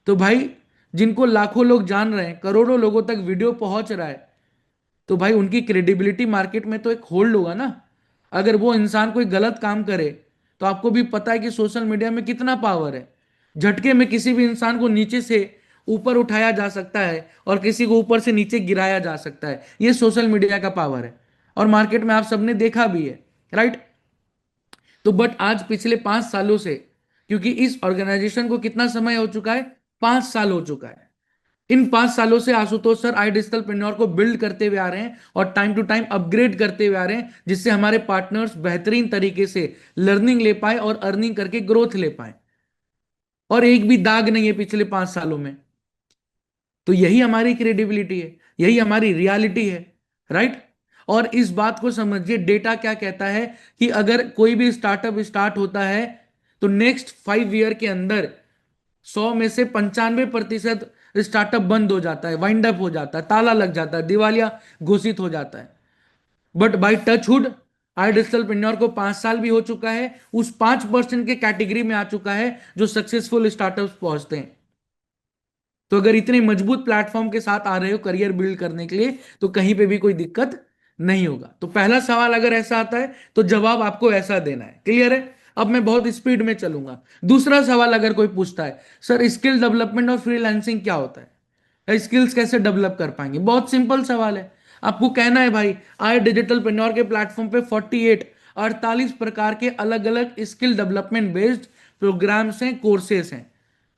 तो भाई, जिनको लाखों लोग जान रहे हैं, करोड़ों लोगों तक वीडियो पहुंच रहा है, तो भाई उनकी क्रेडिबिलिटी मार्केट में तो एक होल्ड होगा ना। अगर वो इंसान कोई गलत काम करे, तो आपको भी पता है कि सोशल मीडिया में कितना पावर है। झटके में किसी भी इंसान को नीचे से ऊपर उठाया जा सकता है और किसी को ऊपर से नीचे गिराया जा सकता है। ये सोशल मीडिया का पावर है, और मार्केट में आप सबने देखा भी है, राइट। तो बट आज पिछले 5 सालों से, क्योंकि इस ऑर्गेनाइजेशन को कितना समय हो चुका है? 5 साल हो चुका है। इन 5 सालों से आशुतोष सर आई डिजिटल पेन्योर को बिल्ड करते हुए आ रहे हैं और टाइम टू टाइम अपग्रेड करते हुए आ रहे हैं, जिससे हमारे पार्टनर्स बेहतरीन तरीके से लर्निंग ले पाए और अर्निंग करके ग्रोथ ले पाए। और एक भी दाग नहीं है पिछले 5 सालों में। तो यही हमारी क्रेडिबिलिटी है, यही हमारी रियलिटी है, राइट। और इस बात को समझिए, डेटा क्या कहता है कि अगर कोई भी स्टार्टअप स्टार्ट होता है, तो नेक्स्ट 5 ईयर के अंदर 100 में से 95% स्टार्टअप बंद हो जाता है, वाइंड अप हो जाता है, ताला लग जाता है, दिवालिया घोषित हो जाता है। But by touchwood, I digital पेन्योर को 5 साल भी हो चुका है, उस 5% के कैटेगरी में आ चुका है जो सक्सेसफुल स्टार्टअप पहुंचते हैं। तो अगर इतने मजबूत प्लेटफॉर्म के साथ आ रहे हो करियर बिल्ड करने के लिए, तो कहीं पे भी कोई दिक्कत नहीं होगा। तो पहला सवाल अगर ऐसा आता है, तो जवाब आपको ऐसा देना है। क्लियर है? अब मैं बहुत स्पीड में चलूंगा। दूसरा सवाल अगर कोई पूछता है, सर स्किल डेवलपमेंट और फ्रीलांसिंग क्या होता है, स्किल्स कैसे डेवलप कर पाएंगे? बहुत सिंपल सवाल है। आपको कहना है भाई, आए डिजिटल पेन्योर के प्लेटफॉर्म पे 48 प्रकार के अलग अलग स्किल डेवलपमेंट बेस्ड प्रोग्राम्स हैं, कोर्सेस हैं,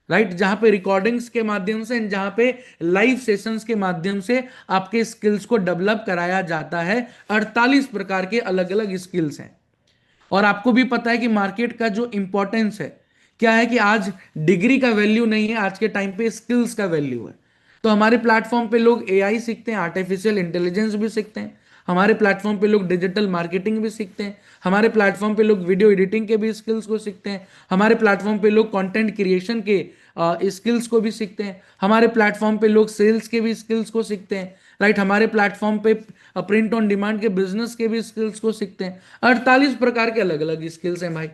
राइट। जहां पे रिकॉर्डिंग्स के माध्यम से, जहां पे लाइव सेशंस के माध्यम से आपके स्किल्स को डेवलप कराया जाता है। 48 प्रकार के अलग अलग स्किल्स हैं। और आपको भी पता है कि मार्केट का जो इंपॉर्टेंस है क्या है, कि आज डिग्री का वैल्यू नहीं है, आज के टाइम पे स्किल्स का वैल्यू है। तो हमारे प्लेटफॉर्म पे लोग एआई सीखते हैं, आर्टिफिशियल इंटेलिजेंस भी सीखते हैं। हमारे प्लेटफॉर्म पे लोग डिजिटल मार्केटिंग भी सीखते हैं। हमारे प्लेटफॉर्म पे लोग वीडियो एडिटिंग के भी स्किल्स को सीखते हैं। हमारे प्लेटफॉर्म पे लोग कंटेंट क्रिएशन के स्किल्स को भी सीखते हैं। हमारे प्लेटफॉर्म पे लोग सेल्स के भी स्किल्स को सीखते हैं, राइट। हमारे प्लेटफॉर्म पे प्रिंट ऑन डिमांड के बिजनेस के भी स्किल्स को सीखते हैं। 48 प्रकार के अलग अलग स्किल्स हैं भाई।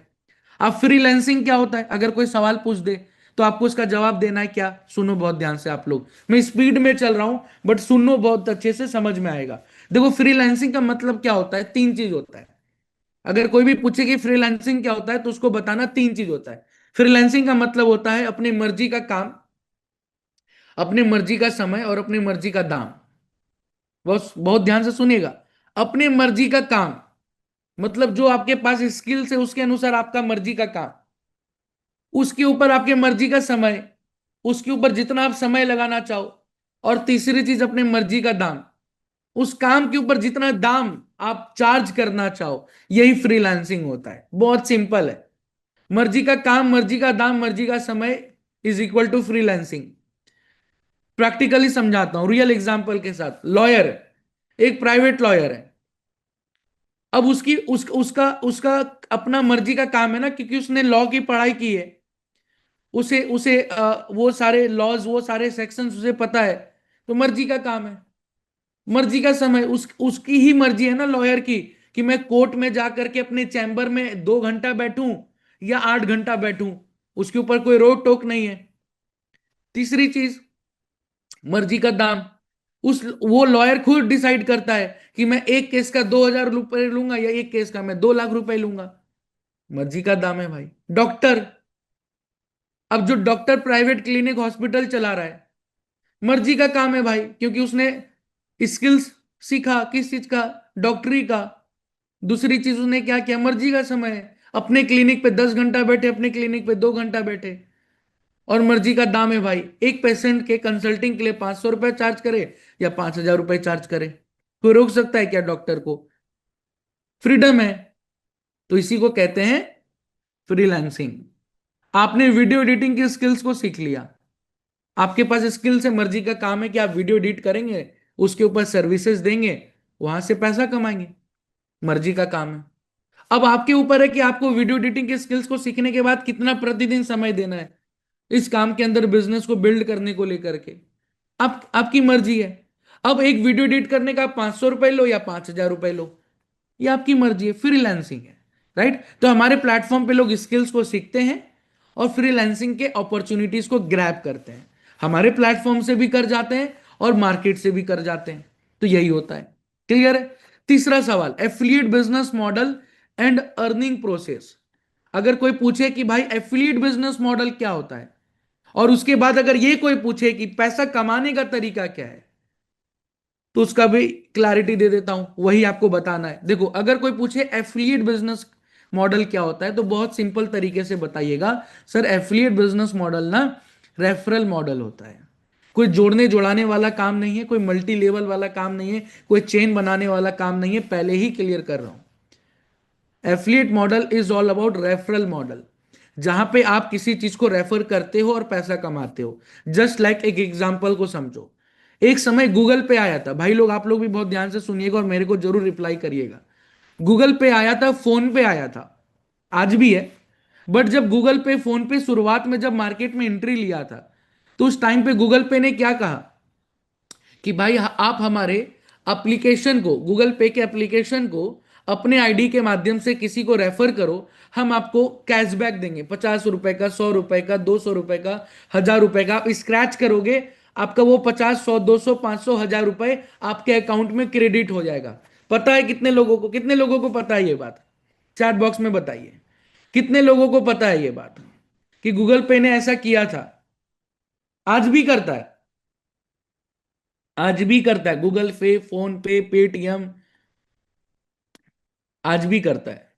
अब फ्रीलैंसिंग क्या होता है, अगर कोई सवाल पूछ दे, तो आपको इसका जवाब देना है क्या? सुनो बहुत ध्यान से आप लोग, मैं स्पीड में चल रहा हूं, बट सुनो बहुत अच्छे से, समझ में आएगा। देखो, फ्रीलैंसिंग का मतलब क्या होता है? 3 चीज होता है। अगर कोई भी पूछे कि फ्रीलांसिंग क्या होता है, तो उसको बताना 3 चीज होता है। फ्रीलांसिंग का मतलब होता है अपनी मर्जी का काम, अपनी मर्जी का समय और अपनी मर्जी का दाम। बहुत बहुत ध्यान से सुनिएगा। अपनी मर्जी का काम मतलब जो आपके पास स्किल्स है उसके अनुसार आपका मर्जी का काम, उसके ऊपर आपके मर्जी का समय, उसके ऊपर जितना आप समय लगाना चाहो, और तीसरी चीज अपनी मर्जी का दाम, उस काम के ऊपर जितना दाम आप चार्ज करना चाहो। यही फ्रीलांसिंग होता है। बहुत सिंपल है। मर्जी का काम, मर्जी का दाम, मर्जी का समय is equal to freelancing. Practically समझाता हूं रियल एग्जांपल के साथ। लॉयर है, एक प्राइवेट लॉयर है। अब उसकी उसका उसका अपना मर्जी का काम है ना, क्योंकि उसने लॉ की पढ़ाई की है। उसे उसे वो सारे लॉज, वो सारे सेक्शंस उसे पता है। तो मर्जी का काम है। मर्जी का समय, उसकी ही मर्जी है ना लॉयर की, कि मैं कोर्ट में जाकर के अपने चैम्बर में 2 घंटा बैठूं या 8 घंटा बैठूं। उसके ऊपर कोई रोक टोक नहीं है। तीसरी चीज, मर्जी का दाम। उस वो लॉयर खुद डिसाइड करता है कि मैं एक केस का 2,000 रुपए लूंगा या एक केस का मैं 2 लाख रुपए लूंगा। मर्जी का दाम है भाई। डॉक्टर, अब जो डॉक्टर प्राइवेट क्लिनिक हॉस्पिटल चला रहा है, मर्जी का काम है भाई, क्योंकि उसने स्किल्स सीखा किस चीज का? डॉक्टरी का। दूसरी चीज उसने क्या किया? मर्जी का समय है। अपने क्लिनिक पे 10 घंटा बैठे, अपने क्लिनिक पे 2 घंटा बैठे। और मर्जी का दाम है भाई, एक पेशेंट के कंसल्टिंग के लिए 500 रुपए चार्ज करे या 5,000 रुपए चार्ज करे, कोई रोक सकता है क्या डॉक्टर को? फ्रीडम है। तो इसी को कहते हैं फ्रीलांसिंग। आपने वीडियो एडिटिंग की स्किल्स को सीख लिया, आपके पास स्किल से मर्जी का काम है कि आप वीडियो एडिट करेंगे, उसके ऊपर सर्विसेज देंगे, वहां से पैसा कमाएंगे, मर्जी का काम है। अब आपके ऊपर है कि आपको वीडियो एडिटिंग के स्किल्स को सीखने के बाद कितना प्रतिदिन समय देना है इस काम के अंदर, बिजनेस को बिल्ड करने को लेकर के। आपकी मर्जी है। अब एक वीडियो एडिट करने का 500 रुपए लो या 5,000 रुपए लो, ये आपकी मर्जी है, फ्रीलांसिंग है। राइट? तो हमारे प्लेटफॉर्म पे लोग स्किल्स को सीखते हैं और फ्रीलांसिंग के अपॉर्चुनिटीज को ग्रैब करते हैं, हमारे प्लेटफॉर्म से भी कर जाते हैं और मार्केट से भी कर जाते हैं। तो यही होता है। क्लियर है? तीसरा सवाल, affiliate business model and earning process. अगर कोई पूछे कि भाई एफिलिएट बिजनेस मॉडल क्या होता है, और उसके बाद अगर ये कोई पूछे कि पैसा कमाने का तरीका क्या है, तो उसका भी क्लैरिटी दे देता हूं, वही आपको बताना है। देखो, अगर कोई पूछे एफिलिएट बिजनेस मॉडल क्या होता है, तो बहुत सिंपल तरीके से बताइएगा, सर एफिलिएट बिजनेस मॉडल ना रेफरल मॉडल होता है। कोई जोड़ने जोड़ाने वाला काम नहीं है, कोई मल्टी लेवल वाला काम नहीं है, कोई चेन बनाने वाला काम नहीं है, पहले ही क्लियर कर रहा हूं। Affiliate model is all about referral model, जहां पे आप किसी चीज को रेफर करते हो और पैसा कमाते हो। जस्ट लाइक एक एग्जांपल को समझो। एक समय गूगल पे आया था, भाई लोग आप लोग भी बहुत ध्यान से सुनिएगा और मेरे को जरूर रिप्लाई करिएगा। गूगल पे आया था, फोन पे आया था, आज भी है। बट जब गूगल पे फोन पे शुरुआत में जब मार्केट में एंट्री लिया था, तो उस टाइम पे गूगल पे ने क्या कहा कि भाई आप हमारे एप्लीकेशन को, गूगल पे के एप्लीकेशन को अपने आईडी के माध्यम से किसी को रेफर करो, हम आपको कैशबैक देंगे, 50 रुपए का, 100 रुपए का, 200 रुपए का, 1,000 रुपए का। आप स्क्रैच करोगे, आपका वो 50, 100, 200, 500, 1,000 रुपए आपके अकाउंट में क्रेडिट हो जाएगा। पता है कितने लोगों को, कितने लोगों को पता है ये बात? चैट बॉक्स में बताइए, कितने लोगों को पता है ये बात कि गूगल पे ने ऐसा किया था? आज भी करता है, आज भी करता है गूगल पे, फोन पे, पेटीएम, आज भी करता है।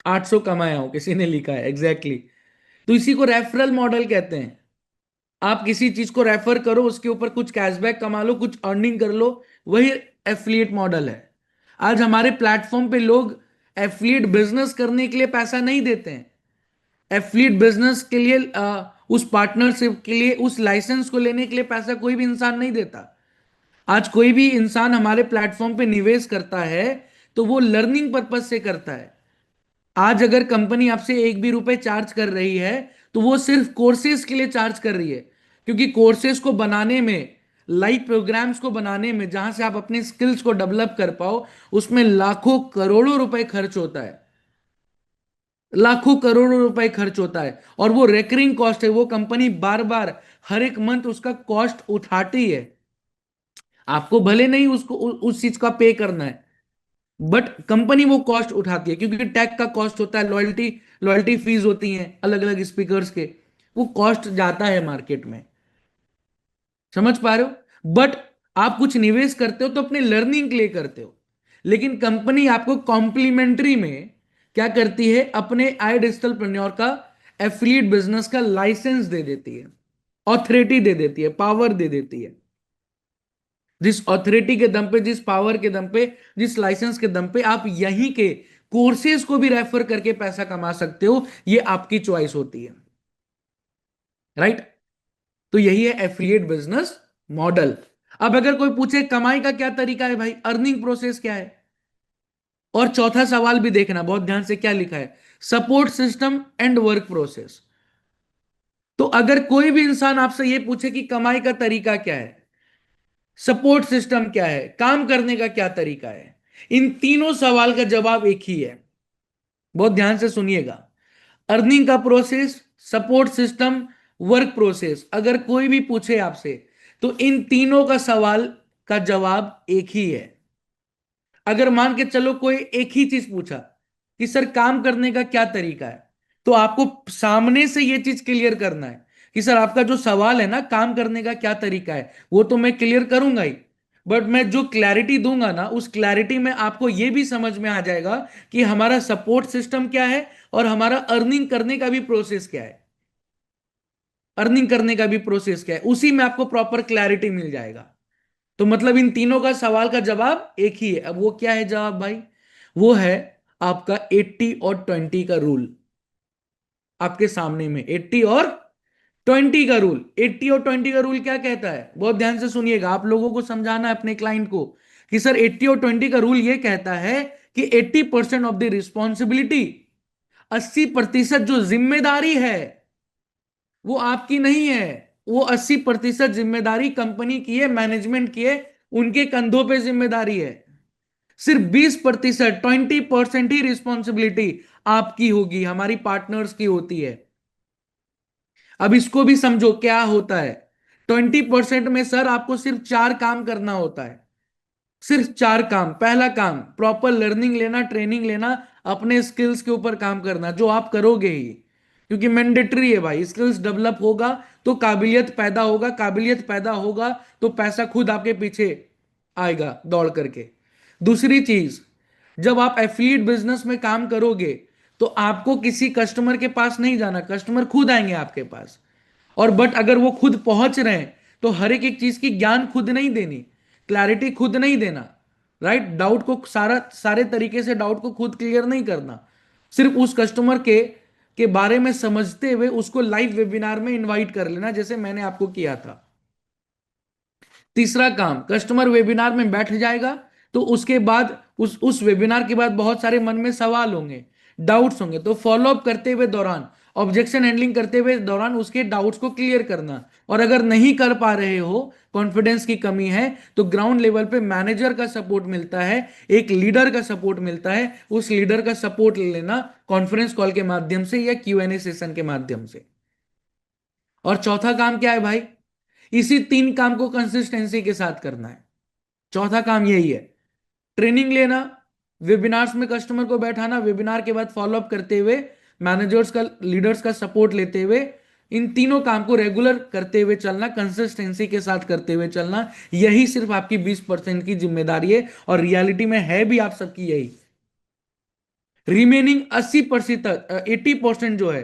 800 कमाया हूं, किसी ने लिखा है, एग्जैक्टली exactly। तो इसी को रेफरल मॉडल कहते हैं। आप किसी चीज को रेफर करो, उसके ऊपर कुछ कैशबैक कमा लो, कुछ अर्निंग कर लो, वही एफिलिएट मॉडल है। आज हमारे प्लेटफॉर्म पे लोग एफिलिएट बिजनेस करने के लिए पैसा नहीं देते हैं। एफिलिएट बिजनेस के लिए उस पार्टनरशिप के लिए, उस लाइसेंस को लेने के लिए पैसा कोई भी इंसान नहीं देता। आज कोई भी इंसान हमारे प्लेटफॉर्म पे निवेश करता है तो वो लर्निंग पर्पज से करता है। आज अगर कंपनी आपसे एक भी रुपए चार्ज कर रही है, तो वो सिर्फ कोर्सेज के लिए चार्ज कर रही है, क्योंकि कोर्सेज को बनाने में, लाइव प्रोग्राम्स को बनाने में, जहां से आप अपने स्किल्स को डेवलप कर पाओ, उसमें लाखों करोड़ों रुपए खर्च होता है, लाखों करोड़ों रुपए खर्च होता है। और वो रेकरिंग कॉस्ट है, वो कंपनी बार बार हर एक मंथ उसका कॉस्ट उठाती है। आपको भले नहीं उसको उस चीज का पे करना है, बट कंपनी वो कॉस्ट उठाती है, क्योंकि टैग का कॉस्ट होता है, लॉयल्टी लॉयल्टी फीस होती हैं अलग अलग स्पीकर्स के, वो कॉस्ट जाता है मार्केट में। समझ पा रहे हो? बट आप कुछ निवेश करते हो तो अपने लर्निंग के लिए करते हो, लेकिन कंपनी आपको कॉम्प्लीमेंट्री में क्या करती है, अपने आई डिजिटल प्रन्योर का एफिलिएट बिजनेस का लाइसेंस दे देती है, ऑथोरिटी दे देती है, पावर दे देती है। जिस ऑथोरिटी के दम पे, जिस पावर के दम पे, जिस लाइसेंस के दम पे आप यहीं के कोर्सेज को भी रेफर करके पैसा कमा सकते हो, ये आपकी चॉइस होती है। राइट? तो यही है एफिलिएट बिजनेस मॉडल। अब अगर कोई पूछे कमाई का क्या तरीका है भाई, अर्निंग प्रोसेस क्या है, और चौथा सवाल भी देखना बहुत ध्यान से, क्या लिखा है, support system and work process. तो अगर कोई भी इंसान आपसे यह पूछे कि कमाई का तरीका क्या है, सपोर्ट सिस्टम क्या है, काम करने का क्या तरीका है, इन तीनों सवाल का जवाब एक ही है। बहुत ध्यान से सुनिएगा। अर्निंग का process, support system, work process, अगर कोई भी पूछे आपसे, तो इन तीनों का सवाल का जवाब एक ही है। अगर मान के चलो कोई एक ही चीज पूछा कि सर काम करने का क्या तरीका है, तो आपको सामने से यह चीज क्लियर करना है कि सर आपका जो सवाल है ना, काम करने का क्या तरीका है, वो तो मैं क्लियर करूंगा ही, बट मैं जो क्लैरिटी दूंगा ना, उस क्लैरिटी में आपको यह भी समझ में आ जाएगा कि हमारा सपोर्ट सिस्टम क्या है और हमारा अर्निंग करने का भी प्रोसेस क्या है। अर्निंग करने का भी प्रोसेस क्या है, उसी में आपको प्रॉपर क्लैरिटी मिल जाएगा। तो मतलब इन तीनों का सवाल का जवाब एक ही है। अब वो क्या है जवाब भाई? वो है आपका 80 और 20 का रूल। आपके सामने में 80 और 20 का रूल। 80 और 20 का रूल क्या कहता है, बहुत ध्यान से सुनिएगा, आप लोगों को समझाना है अपने क्लाइंट को कि सर 80 और 20 का रूल ये कहता है कि 80% ऑफ द रिस्पॉन्सिबिलिटी, 80% जो जिम्मेदारी है वो आपकी नहीं है। वो 80% जिम्मेदारी कंपनी की है, मैनेजमेंट की है, उनके कंधों पे जिम्मेदारी है। सिर्फ 20%, 20% ही रिस्पॉन्सिबिलिटी आपकी होगी, हमारी पार्टनर्स की होती है। अब इसको भी समझो क्या होता है। 20% में सर आपको सिर्फ 4 काम करना होता है। सिर्फ 4 काम। पहला काम प्रॉपर लर्निंग लेना, ट्रेनिंग लेना, अपने स्किल्स के ऊपर काम करना, जो आप करोगे ही, क्योंकि मैंडेटरी है भाई। स्किल्स डेवलप होगा तो काबिलियत पैदा होगा, काबिलियत पैदा होगा तो पैसा खुद आपके पीछे आएगा दौड़ करके। दूसरी चीज, जब आप एफिलिएट बिजनेस में काम करोगे तो आपको किसी कस्टमर के पास नहीं जाना, कस्टमर खुद आएंगे आपके पास। और बट अगर वो खुद पहुंच रहे हैं तो हर एक एक चीज की ज्ञान खुद नहीं देनी, क्लैरिटी खुद नहीं देना, राइट। डाउट को सारे तरीके से डाउट को खुद क्लियर नहीं करना, सिर्फ उस कस्टमर के बारे में समझते हुए उसको लाइव वेबिनार में इनवाइट कर लेना, जैसे मैंने आपको किया था। तीसरा काम, कस्टमर वेबिनार में बैठ जाएगा तो उसके बाद उस वेबिनार के बाद बहुत सारे मन में सवाल होंगे, डाउट्स होंगे, तो फॉलो अप करते हुए दौरान, ऑब्जेक्शन हैंडलिंग करते हुए दौरान उसके डाउट्स को क्लियर करना। और अगर नहीं कर पा रहे हो, कॉन्फिडेंस की कमी है, तो ग्राउंड लेवल पे मैनेजर का सपोर्ट मिलता है, एक लीडर का सपोर्ट मिलता है, उस लीडर का सपोर्ट ले लेना कॉन्फ्रेंस कॉल के माध्यम से या Q&A सेशन के माध्यम से। और चौथा काम क्या है भाई? इसी 3 काम को कंसिस्टेंसी के साथ करना है। चौथा काम यही है, ट्रेनिंग लेना, वेबिनार्स में कस्टमर को बैठाना, वेबिनार के बाद फॉलो अप करते हुए मैनेजर्स का, लीडर्स का सपोर्ट लेते हुए, इन तीनों काम को रेगुलर करते हुए चलना, कंसिस्टेंसी के साथ करते हुए चलना, यही सिर्फ आपकी 20% की जिम्मेदारी है। और रियलिटी में है भी आप सबकी यही। रिमेनिंग 80%, 80% जो है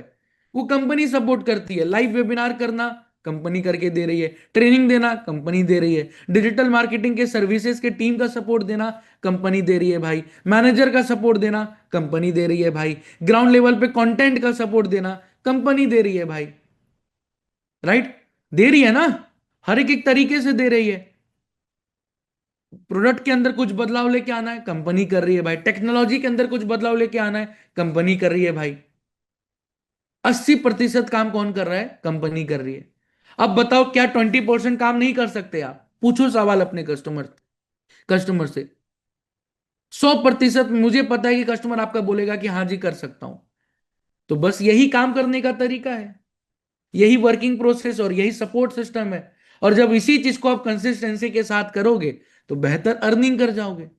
वो कंपनी सपोर्ट करती है। लाइव वेबिनार करना कंपनी करके दे रही है, ट्रेनिंग देना कंपनी दे रही है, डिजिटल मार्केटिंग के सर्विसेज के टीम का सपोर्ट देना कंपनी दे रही है भाई, मैनेजर का सपोर्ट देना कंपनी दे रही है भाई, ग्राउंड लेवल पे कंटेंट का सपोर्ट देना कंपनी दे रही है भाई, राइट। दे रही है ना, हर एक एक तरीके से दे रही है। प्रोडक्ट के अंदर कुछ बदलाव लेके आना है, कंपनी कर रही है भाई। टेक्नोलॉजी के अंदर कुछ बदलाव लेके आना है, कंपनी कर रही है भाई। 80% काम कौन कर रहा है? कंपनी कर रही है। अब बताओ क्या 20% काम नहीं कर सकते आप? पूछो सवाल अपने कस्टमर कस्टमर से। 100% मुझे पता है कि कस्टमर आपका बोलेगा कि हाँ जी कर सकता हूं। तो बस यही काम करने का तरीका है, यही वर्किंग प्रोसेस और यही सपोर्ट सिस्टम है। और जब इसी चीज को आप कंसिस्टेंसी के साथ करोगे तो बेहतर अर्निंग कर जाओगे।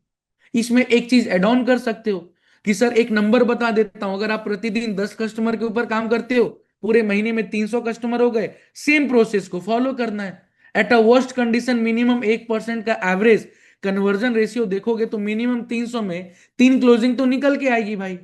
इसमें एक चीज एड ऑन कर सकते हो कि सर एक नंबर बता देता हूं, अगर आप प्रतिदिन 10 कस्टमर के ऊपर काम करते हो, पूरे महीने में 300 कस्टमर हो गए, सेम प्रोसेस को फॉलो करना है। At a worst condition minimum 1% का एवरेज कन्वर्जन रेशियो देखोगे तो मिनिमम 300 में 3 क्लोजिंग तो निकल के आएगी भाई।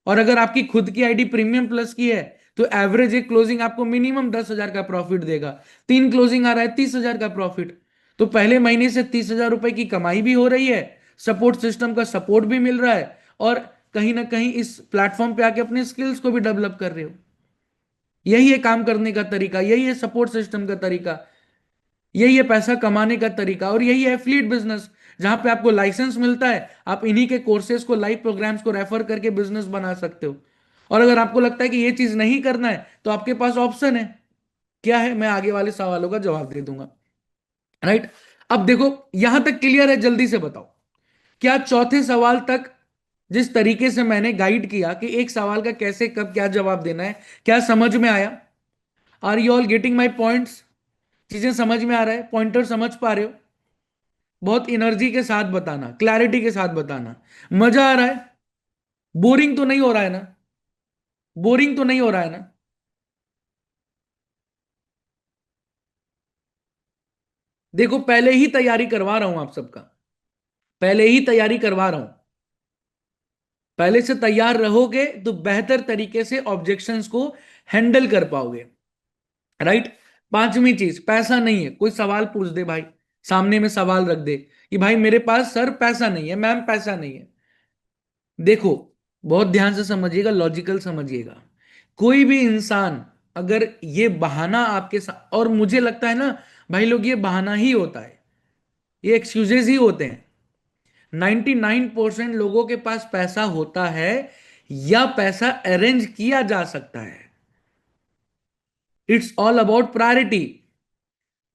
और अगर आपकी खुद की आईडी प्रीमियम प्लस की है तो एवरेज एक क्लोजिंग आपको मिनिमम 10,000 का प्रॉफिट देगा। 3 क्लोजिंग आ रहा है 30,000 का प्रॉफिट। तो पहले महीने से 30,000 रुपए की कमाई भी हो रही है, सपोर्ट सिस्टम का सपोर्ट भी मिल रहा है, और कहीं ना कहीं इस प्लेटफॉर्म पे आके अपने स्किल्स को भी डेवलप कर रहे हो। यही है काम करने का तरीका, यही है सपोर्ट सिस्टम का तरीका, यही है पैसा कमाने का तरीका, और यही है एफिलिएट बिजनेस, जहां पे आपको लाइसेंस मिलता है, आप इन्हीं के कोर्सेज को, लाइव प्रोग्राम्स को रेफर करके बिजनेस बना सकते हो। और अगर आपको लगता है कि ये चीज नहीं करना है तो आपके पास ऑप्शन है, क्या है, मैं आगे वाले सवालों का जवाब दे दूंगा, राइट। अब देखो यहां तक क्लियर है, जल्दी से बताओ क्या चौथे सवाल तक जिस तरीके से मैंने गाइड किया कि एक सवाल का कैसे कब क्या जवाब देना है, क्या समझ में आया? Are you all getting my points? चीजें समझ में आ रहा है, पॉइंटर समझ पा रहे हो? बहुत एनर्जी के साथ बताना, क्लैरिटी के साथ बताना। मजा आ रहा है? बोरिंग तो नहीं हो रहा है ना? बोरिंग तो नहीं हो रहा है ना? देखो पहले ही तैयारी करवा रहा हूं आप सबका, पहले ही तैयारी करवा रहा हूं। पहले से तैयार रहोगे तो बेहतर तरीके से ऑब्जेक्शंस को हैंडल कर पाओगे। राइट। पांचवी चीज, पैसा नहीं है, कोई सवाल पूछ दे भाई, सामने में सवाल रख दे कि भाई मेरे पास सर पैसा नहीं है, मैम पैसा नहीं है। देखो, बहुत ध्यान से समझिएगा, लॉजिकल समझिएगा। कोई भी इंसान अगर ये बहाना आपके साथ, और मुझे लगता है ना भाई लोग, ये बहाना ही होता है, ये एक्सक्यूजेज ही होते हैं। 99% लोगों के पास पैसा होता है या पैसा अरेंज किया जा सकता है। It's all about priority.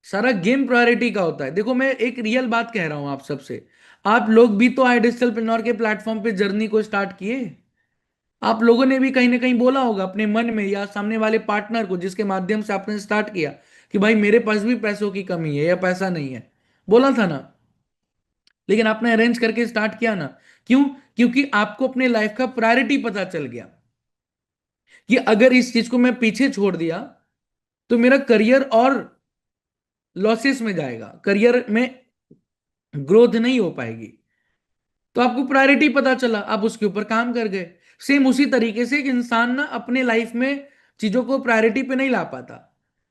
सारा गेम प्रायोरिटी का होता है। देखो, मैं एक रियल बात कह रहा हूं आप सबसे। आप लोग भी तो आए डिजिटल के प्लेटफॉर्म पे जर्नी को स्टार्ट किए। आप लोगों ने भी कहीं ना कहीं बोला होगा अपने मन में या सामने वाले पार्टनर को जिसके माध्यम से आपने स्टार्ट किया कि भाई मेरे पास भी पैसों की कमी है या पैसा नहीं है। बोला था ना। लेकिन आपने अरेंज करके स्टार्ट किया ना। क्यों? क्योंकि आपको अपने लाइफ का प्रायोरिटी पता चल गया कि अगर इस चीज को मैं पीछे छोड़ दिया तो मेरा करियर और लॉसेस में जाएगा, करियर में ग्रोथ नहीं हो पाएगी। तो आपको प्रायोरिटी पता चला, आप उसके ऊपर काम कर गए। सेम उसी तरीके से एक इंसान ना अपने लाइफ में चीजों को प्रायोरिटी पे नहीं ला पाता।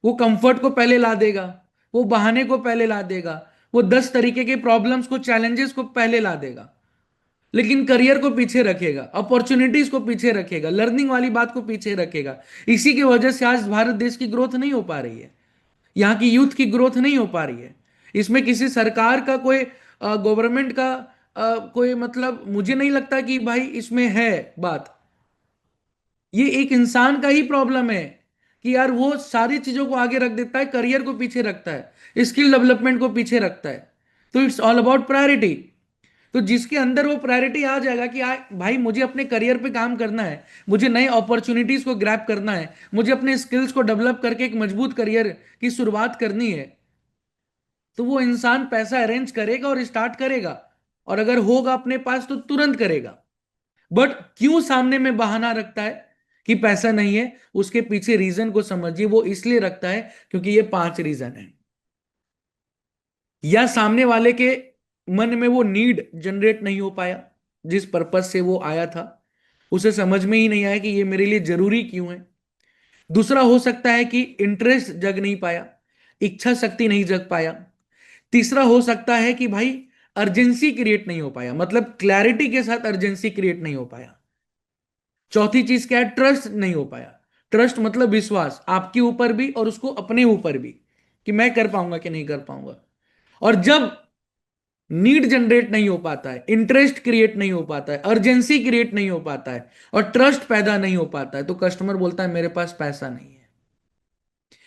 वो कंफर्ट को पहले ला देगा, वो बहाने को पहले ला देगा, वो 10 तरीके के प्रॉब्लम्स को, चैलेंजेस को पहले ला देगा, लेकिन करियर को पीछे रखेगा, अपॉर्चुनिटीज को पीछे रखेगा, लर्निंग वाली बात को पीछे रखेगा। इसी की वजह से आज भारत देश की ग्रोथ नहीं हो पा रही है, यहाँ की यूथ की ग्रोथ नहीं हो पा रही है। इसमें किसी सरकार का कोई, गवर्नमेंट का कोई मतलब मुझे नहीं लगता कि भाई इसमें है बात। ये एक इंसान का ही प्रॉब्लम है कि यार वो सारी चीजों को आगे रख देता है, करियर को पीछे रखता है, स्किल डेवलपमेंट को पीछे रखता है। तो इट्स ऑल अबाउट प्रायोरिटी। तो जिसके अंदर वो प्रायोरिटी आ जाएगा कि भाई मुझे अपने करियर पे काम करना है, मुझे नए अपॉर्चुनिटीज को ग्रैब करना है, मुझे अपने स्किल्स को डेवलप करके एक मजबूत करियर की शुरुआत करनी है, तो वो इंसान पैसा अरेंज करेगा और स्टार्ट करेगा। और अगर होगा अपने पास तो तुरंत करेगा। बट क्यों सामने में बहाना रखता है कि पैसा नहीं है? उसके पीछे रीजन को समझिए। वो इसलिए रखता है क्योंकि ये 5 रीजन है। या सामने वाले के मन में वो नीड जनरेट नहीं हो पाया, जिस पर्पज से वो आया था उसे समझ में ही नहीं आया कि ये मेरे लिए जरूरी क्यों है। दूसरा हो सकता है कि इंटरेस्ट जग नहीं पाया, इच्छा शक्ति नहीं जग पाया। तीसरा हो सकता है कि भाई अर्जेंसी क्रिएट नहीं हो पाया, मतलब क्लैरिटी के साथ अर्जेंसी क्रिएट नहीं हो पाया। चौथी चीज क्या है? ट्रस्ट नहीं हो पाया। ट्रस्ट मतलब विश्वास, आपके ऊपर भी और उसको अपने ऊपर भी, कि मैं कर पाऊंगा कि नहीं कर पाऊंगा। और जब नीड जनरेट नहीं हो पाता है, इंटरेस्ट क्रिएट नहीं हो पाता है, अर्जेंसी क्रिएट नहीं हो पाता है और ट्रस्ट पैदा नहीं हो पाता है, तो कस्टमर बोलता है मेरे पास पैसा नहीं है।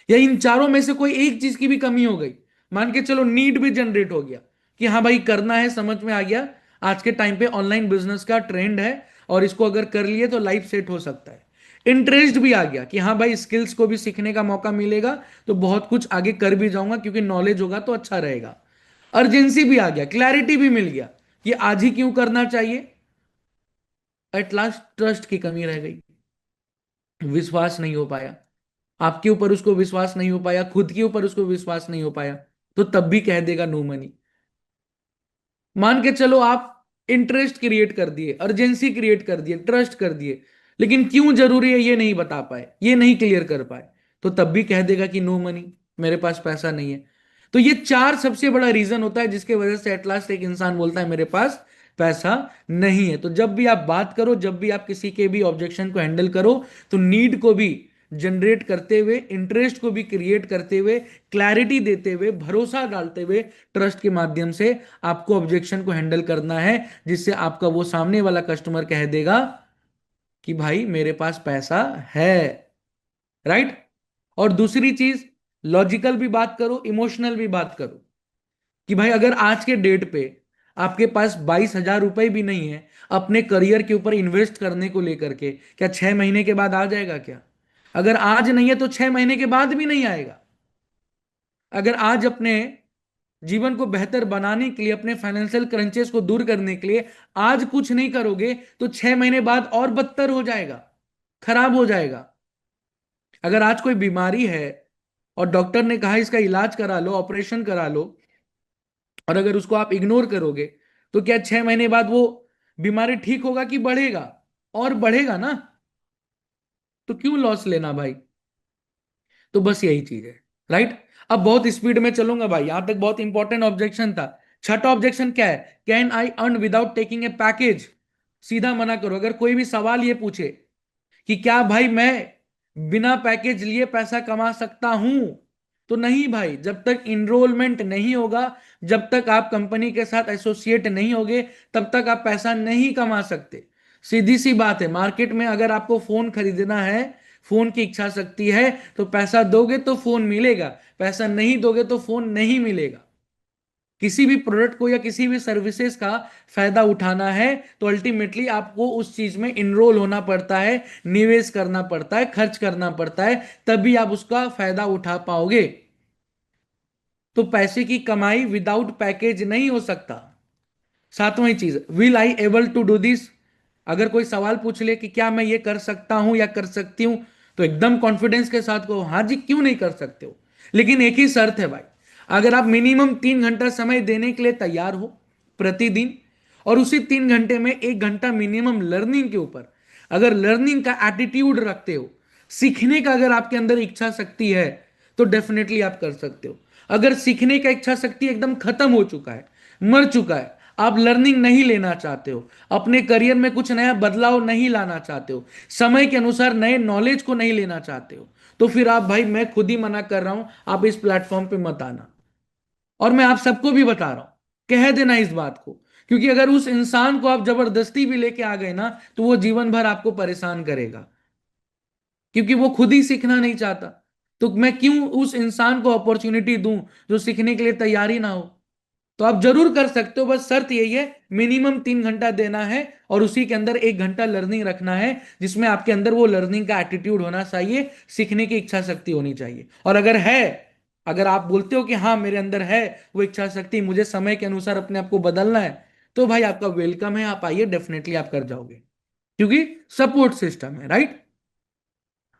या इन चारों में से कोई एक चीज की भी कमी हो गई, मान के चलो नीड भी जनरेट हो गया कि हाँ भाई करना है, समझ में आ गया आज के टाइम पे ऑनलाइन बिजनेस का ट्रेंड है और इसको अगर कर लिए तो लाइफ सेट हो सकता है। इंटरेस्ट भी आ गया कि हाँ भाई स्किल्स को भी सीखने का मौका मिलेगा तो बहुत कुछ आगे कर भी जाऊंगा क्योंकि नॉलेज होगा तो अच्छा रहेगा। अर्जेंसी भी आ गया, क्लैरिटी भी मिल गया कि आज ही क्यों करना चाहिए। एट लास्ट ट्रस्ट की कमी रह गई, विश्वास नहीं हो पाया। आपके ऊपर उसको विश्वास नहीं हो पाया, खुद के ऊपर उसको विश्वास नहीं हो पाया, तो तब भी कह देगा नो मनी। मान के चलो आप इंटरेस्ट क्रिएट कर दिए, अर्जेंसी क्रिएट कर दिए, ट्रस्ट कर दिए, लेकिन क्यों जरूरी है ये नहीं बता पाए, ये नहीं क्लियर कर पाए, तो तब भी कह देगा कि नो मनी, मेरे पास पैसा नहीं है। तो ये चार सबसे बड़ा रीजन होता है जिसके वजह से एट लास्ट एक इंसान बोलता है मेरे पास पैसा नहीं है। तो जब भी आप बात करो, जब भी आप किसी के भी ऑब्जेक्शन को हैंडल करो, तो नीड को भी जनरेट करते हुए, इंटरेस्ट को भी क्रिएट करते हुए, क्लैरिटी देते हुए, भरोसा डालते हुए, ट्रस्ट के माध्यम से आपको ऑब्जेक्शन को हैंडल करना है, जिससे आपका वो सामने वाला कस्टमर कह देगा कि भाई मेरे पास पैसा है। राइट। और दूसरी चीज, लॉजिकल भी बात करो, इमोशनल भी बात करो कि भाई अगर आज के डेट पे आपके पास 22,000 रुपए भी नहीं है अपने करियर के ऊपर इन्वेस्ट करने को लेकर के, क्या 6 महीने के बाद आ जाएगा क्या? अगर आज नहीं है तो 6 महीने के बाद भी नहीं आएगा। अगर आज अपने जीवन को बेहतर बनाने के लिए, अपने फाइनेंशियल क्रंचेस को दूर करने के लिए आज कुछ नहीं करोगे तो 6 महीने बाद और बदतर हो जाएगा, खराब हो जाएगा। अगर आज कोई बीमारी है और डॉक्टर ने कहा इसका इलाज करा लो, ऑपरेशन करा लो, और अगर उसको आप इग्नोर करोगे तो क्या 6 महीने बाद वो बीमारी ठीक होगा कि बढ़ेगा? और बढ़ेगा ना। तो क्यों लॉस लेना भाई? तो बस यही चीज है, राइट। अब बहुत स्पीड में चलूंगा भाई, यहां तक बहुत इंपॉर्टेंट ऑब्जेक्शन था। छठा ऑब्जेक्शन क्या है? Can I earn without taking a package? सीधा मना करो। अगर कोई भी सवाल ये पूछे कि क्या भाई मैं बिना पैकेज लिए पैसा कमा सकता हूं, तो नहीं भाई, जब तक इनरोलमेंट नहीं होगा, जब तक आप कंपनी के साथ एसोसिएट नहीं होगे, तब तक आप पैसा नहीं कमा सकते। सीधी सी बात है, मार्केट में अगर आपको फोन खरीदना है, फोन की इच्छा शक्ति है, तो पैसा दोगे तो फोन मिलेगा, पैसा नहीं दोगे तो फोन नहीं मिलेगा। किसी भी प्रोडक्ट को या किसी भी सर्विसेज का फायदा उठाना है, तो अल्टीमेटली आपको उस चीज में इनरोल होना पड़ता है, निवेश करना पड़ता है, खर्च करना पड़ता है, तभी आप उसका फायदा उठा पाओगे। तो पैसे की कमाई विदाउट पैकेज नहीं हो सकता। सातवीं चीज, will I able to do this? अगर कोई सवाल पूछ ले कि क्या मैं ये कर सकता हूं या कर सकती हूं, तो एकदम कॉन्फिडेंस के साथ कहो हाँ जी, क्यों नहीं कर सकते हो। लेकिन एक ही शर्त है भाई, अगर आप मिनिमम 3 घंटा समय देने के लिए तैयार हो प्रतिदिन, और उसी 3 घंटे में 1 घंटा मिनिमम लर्निंग के ऊपर, अगर लर्निंग का एटीट्यूड रखते हो, सीखने का अगर आपके अंदर इच्छा शक्ति है, तो डेफिनेटली आप कर सकते हो। अगर सीखने का इच्छा शक्ति एकदम खत्म हो चुका है, मर चुका है, आप लर्निंग नहीं लेना चाहते हो, अपने करियर में कुछ नया बदलाव नहीं लाना चाहते हो, समय के अनुसार नए नॉलेज को नहीं लेना चाहते हो, तो फिर आप भाई, मैं खुद ही मना कर रहा हूं, आप इस प्लेटफॉर्म पे मत आना। और मैं आप सबको भी बता रहा हूं, कह देना इस बात को, क्योंकि अगर उस इंसान को आप जबरदस्ती भी लेके आ गए ना, तो वो जीवन भर आपको परेशान करेगा, क्योंकि वो खुद ही सीखना नहीं चाहता। तो मैं क्यों उस इंसान को अपॉर्चुनिटी दूं जो सीखने के लिए तैयार ही ना हो। तो आप जरूर कर सकते हो, बस शर्त यही है, मिनिमम 3 घंटा देना है, और उसी के अंदर 1 घंटा लर्निंग रखना है, जिसमें आपके अंदर वो लर्निंग का एटीट्यूड होना चाहिए, सीखने की इच्छा शक्ति होनी चाहिए। और अगर है, अगर आप बोलते हो कि हाँ मेरे अंदर है वो इच्छा शक्ति, मुझे समय के अनुसार अपने आप को बदलना है, तो भाई आपका वेलकम है, आप आइए, डेफिनेटली आप कर जाओगे, क्योंकि सपोर्ट सिस्टम है, राइट।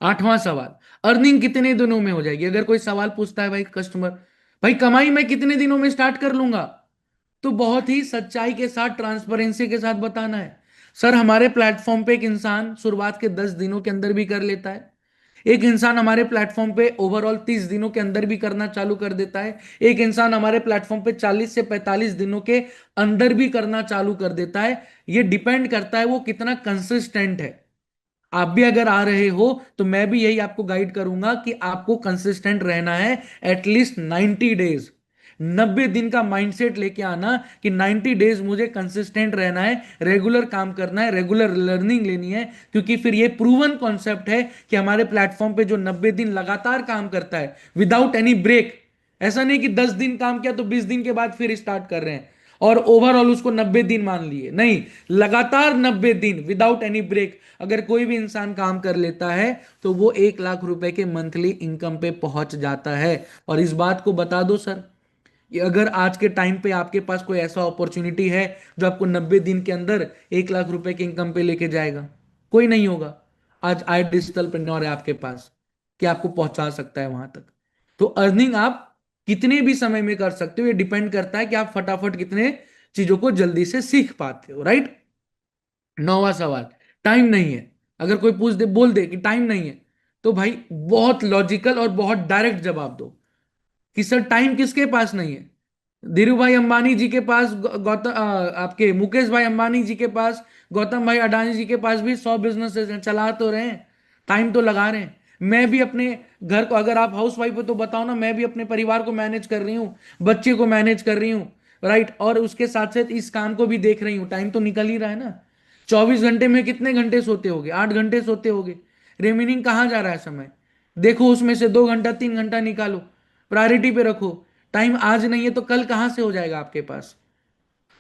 आठवां सवाल, अर्निंग कितने दिनों में हो जाएगी? अगर कोई सवाल पूछता है भाई कस्टमर, भाई कमाई मैं कितने दिनों में स्टार्ट कर लूंगा, तो बहुत ही सच्चाई के साथ, ट्रांसपेरेंसी के साथ बताना है। सर हमारे प्लेटफॉर्म पे एक इंसान शुरुआत के 10 दिनों के अंदर भी कर लेता है, एक इंसान हमारे प्लेटफॉर्म पे ओवरऑल 30 दिनों के अंदर भी करना चालू कर देता है, एक इंसान हमारे प्लेटफॉर्म पे 40 से 45 दिनों के अंदर भी करना चालू कर देता है। ये डिपेंड करता है वो कितना कंसिस्टेंट है। आप भी अगर आ रहे हो, तो मैं भी यही आपको गाइड करूंगा कि आपको कंसिस्टेंट रहना है, एटलीस्ट 90 डेज, 90 दिन का माइंडसेट लेके आना कि 90 डेज मुझे कंसिस्टेंट रहना है, रेगुलर काम करना है, रेगुलर लर्निंग लेनी है, क्योंकि फिर ये प्रूवन कॉन्सेप्ट है कि हमारे प्लेटफॉर्म पे जो 90 दिन लगातार काम करता है विदाउट एनी ब्रेक, ऐसा नहीं कि 10 दिन काम किया तो 20 दिन के बाद फिर स्टार्ट कर रहे हैं और ओवरऑल उसको 90 दिन मान लिए, नहीं, लगातार 90 दिन विदाउट एनी ब्रेक अगर कोई भी इंसान काम कर लेता है, तो वो 1 लाख रुपए के मंथली इनकम पे पहुंच जाता है। और इस बात को बता दो सर, कि अगर आज के टाइम पे आपके पास कोई ऐसा अपॉर्चुनिटी है जो आपको 90 दिन के अंदर 1 लाख रुपए की इनकम पे लेके जाएगा, कोई नहीं होगा। आज आई डिजिटल पेन्योर है आपके पास कि आपको पहुंचा सकता है वहां तक। तो अर्निंग आप कितने भी समय में कर सकते हो, ये डिपेंड करता है कि आप फटाफट कितने चीजों को जल्दी से सीख पाते हो, राइट। नौवां सवाल, टाइम नहीं है। अगर कोई पूछ दे, बोल दे कि टाइम नहीं है, तो भाई बहुत लॉजिकल और बहुत डायरेक्ट जवाब दो कि सर टाइम किसके पास नहीं है? धीरू भाई अंबानी जी के पास, गौतम आपके मुकेश भाई अंबानी जी के पास, गौतम भाई अडानी जी के पास भी 100 बिजनेसेस हैं, चला तो रहे हैं, टाइम तो लगा रहे हैं। मैं भी अपने घर को, अगर आप हाउस वाइफ हो तो बताओ ना, मैं भी अपने परिवार को मैनेज कर रही हूँ, बच्चे को मैनेज कर रही हूँ, राइट, और उसके साथ साथ इस काम को भी देख रही हूँ, टाइम तो निकल ही रहा है ना। 24 घंटे में कितने घंटे सोते होगे? 8 घंटे सोते होगे। रिमेनिंग कहाँ जा रहा है समय? देखो उसमें से 2 घंटा 3 घंटा निकालो, प्रायोरिटी पे रखो। टाइम आज नहीं है तो कल कहां से हो जाएगा आपके पास?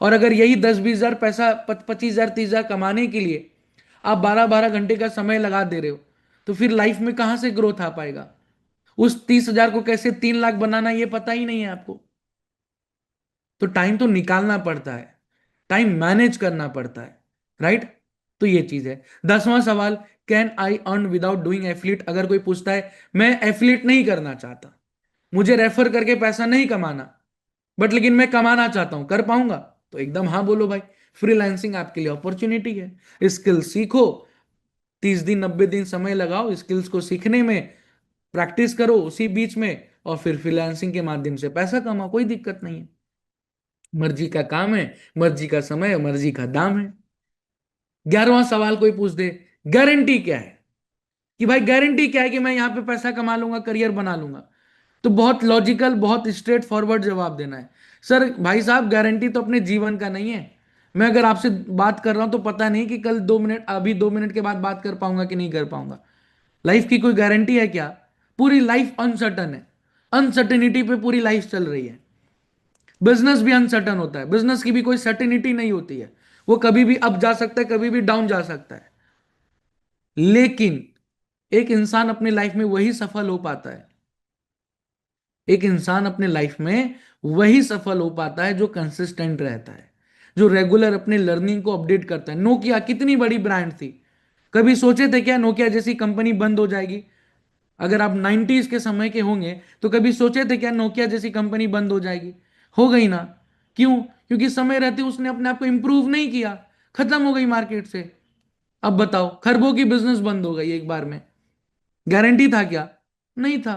और अगर यही 10-20 हजार पैसा, 25 हजार 30 हजार कमाने के लिए आप 12-12 घंटे का समय लगा दे रहे हो, तो फिर लाइफ में कहां से ग्रोथ आ पाएगा? उस 30 हजार को कैसे 3 लाख बनाना, ये पता ही नहीं है आपको। तो टाइम तो निकालना पड़ता है, टाइम मैनेज करना पड़ता है, राइट। तो ये चीज है। 10वां सवाल, can I earn without doing affiliate? अगर कोई पूछता है मैं एफिलिएट नहीं करना चाहता, मुझे रेफर करके पैसा नहीं कमाना, बट लेकिन मैं कमाना चाहता हूं, कर पाऊंगा? तो एकदम हाँ बोलो भाई, फ्रीलांसिंग आपके लिए अपॉर्चुनिटी है। स्किल सीखो, 30 दिन 90 दिन समय लगाओ स्किल्स को सीखने में, प्रैक्टिस करो उसी बीच में, और फिर फ्रीलांसिंग के माध्यम से पैसा कमाओ, कोई दिक्कत नहीं है। मर्जी का काम है, मर्जी का समय, मर्जी का दाम है। 11वां सवाल कोई पूछ दे, गारंटी क्या है, कि भाई गारंटी क्या है कि मैं यहां पे पैसा कमा लूंगा, करियर बना लूंगा। तो बहुत लॉजिकल, बहुत स्ट्रेट फॉरवर्ड जवाब देना है। सर भाई साहब, गारंटी तो अपने जीवन का नहीं है। मैं अगर आपसे बात कर रहा हूं तो पता नहीं कि कल 2 मिनट, अभी 2 मिनट के बाद बात कर पाऊंगा कि नहीं कर पाऊंगा। लाइफ की कोई गारंटी है क्या? पूरी लाइफ अनसर्टन है। अनसर्टेनिटी पे पूरी लाइफ चल रही है। बिजनेस भी अनसर्टन होता है, बिजनेस की भी कोई सर्टेनिटी नहीं होती है। वो कभी भी अप जा सकता है, कभी भी डाउन जा सकता है। लेकिन एक इंसान अपनी लाइफ में वही सफल हो पाता है, एक इंसान अपने लाइफ में वही सफल हो पाता है जो कंसिस्टेंट रहता है, जो रेगुलर अपने लर्निंग को अपडेट करता है। नोकिया कितनी बड़ी ब्रांड थी, कभी सोचे थे क्या नोकिया जैसी कंपनी बंद हो जाएगी? अगर आप 90s के समय के होंगे तो कभी सोचे थे क्या नोकिया जैसी कंपनी बंद हो जाएगी? हो गई ना। क्यों? क्योंकि समय रहते उसने अपने आप को इंप्रूव नहीं किया, खत्म हो गई मार्केट से। अब बताओ, खरबों की बिजनेस बंद हो गई एक बार में, गारंटी था क्या? नहीं था।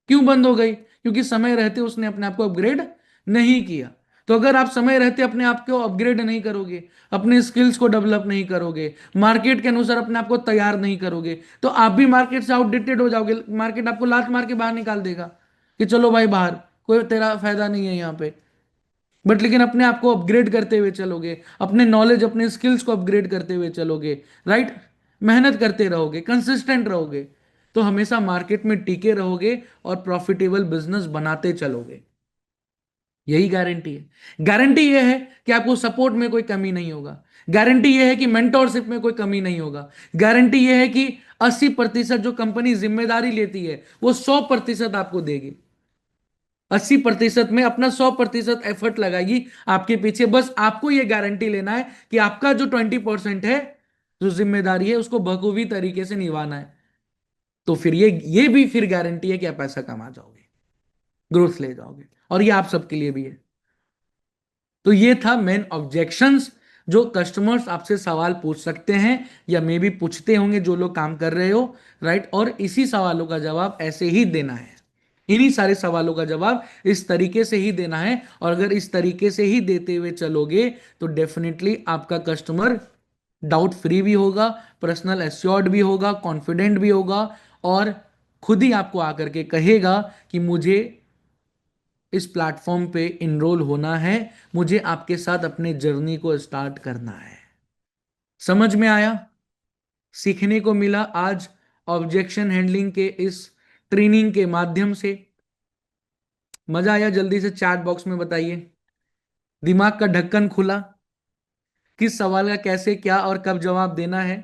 क्यों बंद हो गई? क्योंकि समय रहते उसने अपने आप को अपग्रेड नहीं किया। तो अगर आप समय रहते अपने आप को अपग्रेड नहीं करोगे, अपने स्किल्स को डेवलप नहीं करोगे, मार्केट के अनुसार अपने आप को तैयार नहीं करोगे, तो आप भी मार्केट से आउटडेटेड हो जाओगे। मार्केट आपको लात मार के बाहर निकाल देगा कि चलो भाई बाहर, कोई तेरा फायदा नहीं है यहाँ पे। बट लेकिन अपने आप को अपग्रेड करते हुए चलोगे, अपने नॉलेज, अपने स्किल्स को अपग्रेड करते हुए चलोगे, राइट, मेहनत करते रहोगे, कंसिस्टेंट रहोगे, तो हमेशा मार्केट में टिके रहोगे और प्रॉफिटेबल बिजनेस बनाते चलोगे। यही गारंटी है। गारंटी यह है कि आपको सपोर्ट में कोई कमी नहीं होगा। गारंटी यह है कि मेंटोरशिप में कोई कमी नहीं होगा। गारंटी यह है कि 80% जो कंपनी जिम्मेदारी लेती है वो 100% आपको देगी। 80% में अपना 100% एफर्ट लगाएगी आपके पीछे। बस आपको यह गारंटी लेना है कि आपका जो 20% है, जो जिम्मेदारी है, उसको बखूबी तरीके से निभाना है। तो फिर ये भी फिर गारंटी है कि आप पैसा कमा जाओगे, ग्रोथ ले जाओगे, और ये आप सबके लिए भी है। तो ये था मेन ऑब्जेक्शंस जो कस्टमर्स आपसे सवाल पूछ सकते हैं, या मे भी पूछते होंगे जो लोग काम कर रहे हो, राइट। और इसी सवालों का जवाब ऐसे ही देना है, इन्हीं सारे सवालों का जवाब इस तरीके से ही देना है। और अगर इस तरीके से ही देते हुए चलोगे तो डेफिनेटली आपका कस्टमर डाउट फ्री भी होगा, पर्सनल एश्योर्ड भी होगा, कॉन्फिडेंट भी होगा, और खुद ही आपको आकर के कहेगा कि मुझे इस प्लेटफॉर्म पे इनरोल होना है, मुझे आपके साथ अपने जर्नी को स्टार्ट करना है। समझ में आया? सीखने को मिला आज ऑब्जेक्शन हैंडलिंग के इस ट्रेनिंग के माध्यम से? मजा आया? जल्दी से चैट बॉक्स में बताइए। दिमाग का ढक्कन खुला, किस सवाल का कैसे, क्या और कब जवाब देना है।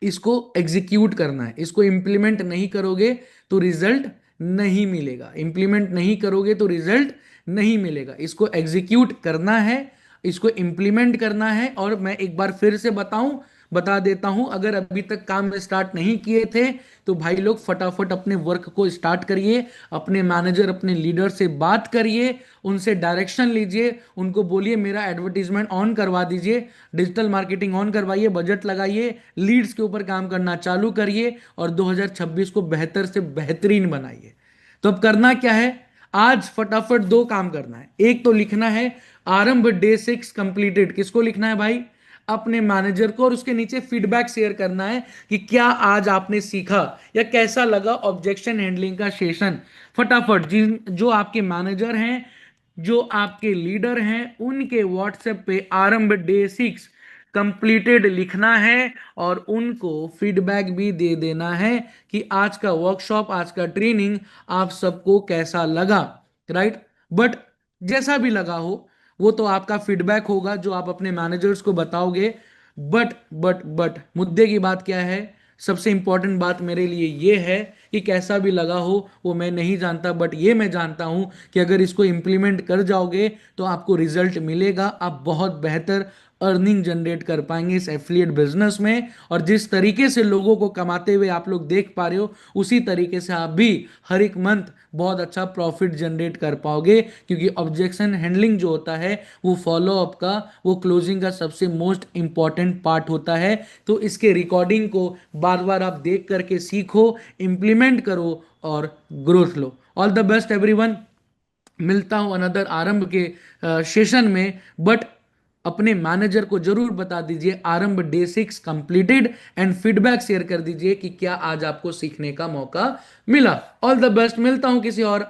इसको एग्जीक्यूट करना है, इसको इंप्लीमेंट नहीं करोगे तो रिजल्ट नहीं मिलेगा, इंप्लीमेंट नहीं करोगे तो रिजल्ट नहीं मिलेगा। इसको एग्जीक्यूट करना है, इसको इंप्लीमेंट करना है। और मैं एक बार फिर से बता देता हूं, अगर अभी तक काम स्टार्ट नहीं किए थे तो भाई लोग फटाफट अपने वर्क को स्टार्ट करिए, अपने मैनेजर, अपने लीडर से बात करिए, उनसे डायरेक्शन लीजिए, उनको बोलिए मेरा एडवर्टीजमेंट ऑन करवा दीजिए, डिजिटल मार्केटिंग ऑन करवाइए, बजट लगाइए, लीड्स के ऊपर काम करना चालू करिए, और 2026 को बेहतर से बेहतरीन बनाइए। तो अब करना क्या है? आज फटाफट दो काम करना है। एक तो लिखना है आरंभ डे 6 कंप्लीटेड। किसको लिखना है भाई? अपने मैनेजर को। और उसके नीचे फीडबैक शेयर करना है कि क्या आज आपने सीखा या कैसा लगा ऑब्जेक्शन हैंडलिंग का सेशन। फटाफट जिन जो आपके मैनेजर हैं, जो आपके लीडर हैं, उनके व्हाट्सएप पे आरंभ डे 6 कंप्लीटेड लिखना है, और उनको फीडबैक भी दे देना है कि आज का वर्कशॉप, आज का ट्रेनिंग आप सबको कैसा लगा, राइट। बट जैसा भी लगा हो वो तो आपका फीडबैक होगा जो आप अपने मैनेजर्स को बताओगे। बट मुद्दे की बात क्या है? सबसे इंपॉर्टेंट बात मेरे लिए ये है कि कैसा भी लगा हो वो मैं नहीं जानता, बट ये मैं जानता हूं कि अगर इसको इंप्लीमेंट कर जाओगे तो आपको रिजल्ट मिलेगा, आप बहुत बेहतर अर्निंग जनरेट कर पाएंगे इस एफिलिएट बिजनेस में। और जिस तरीके से लोगों को कमाते हुए आप लोग देख पा रहे हो, उसी तरीके से आप भी हर एक मंथ बहुत अच्छा प्रॉफिट जनरेट कर पाओगे, क्योंकि ऑब्जेक्शन हैंडलिंग जो होता है वो फॉलो अप का, वो क्लोजिंग का सबसे मोस्ट इंपॉर्टेंट पार्ट होता है। तो इसके रिकॉर्डिंग को बार बार आप देख करके सीखो, इंप्लीमेंट करो और growth low. All the best everyone. मिलता हूं अनदर आरंभ के सेशन में। बट अपने मैनेजर को जरूर बता दीजिए आरंभ day 6 completed, and feedback share कर दीजिए कि क्या आज आपको सीखने का मौका मिला। All the best. मिलता हूं किसी और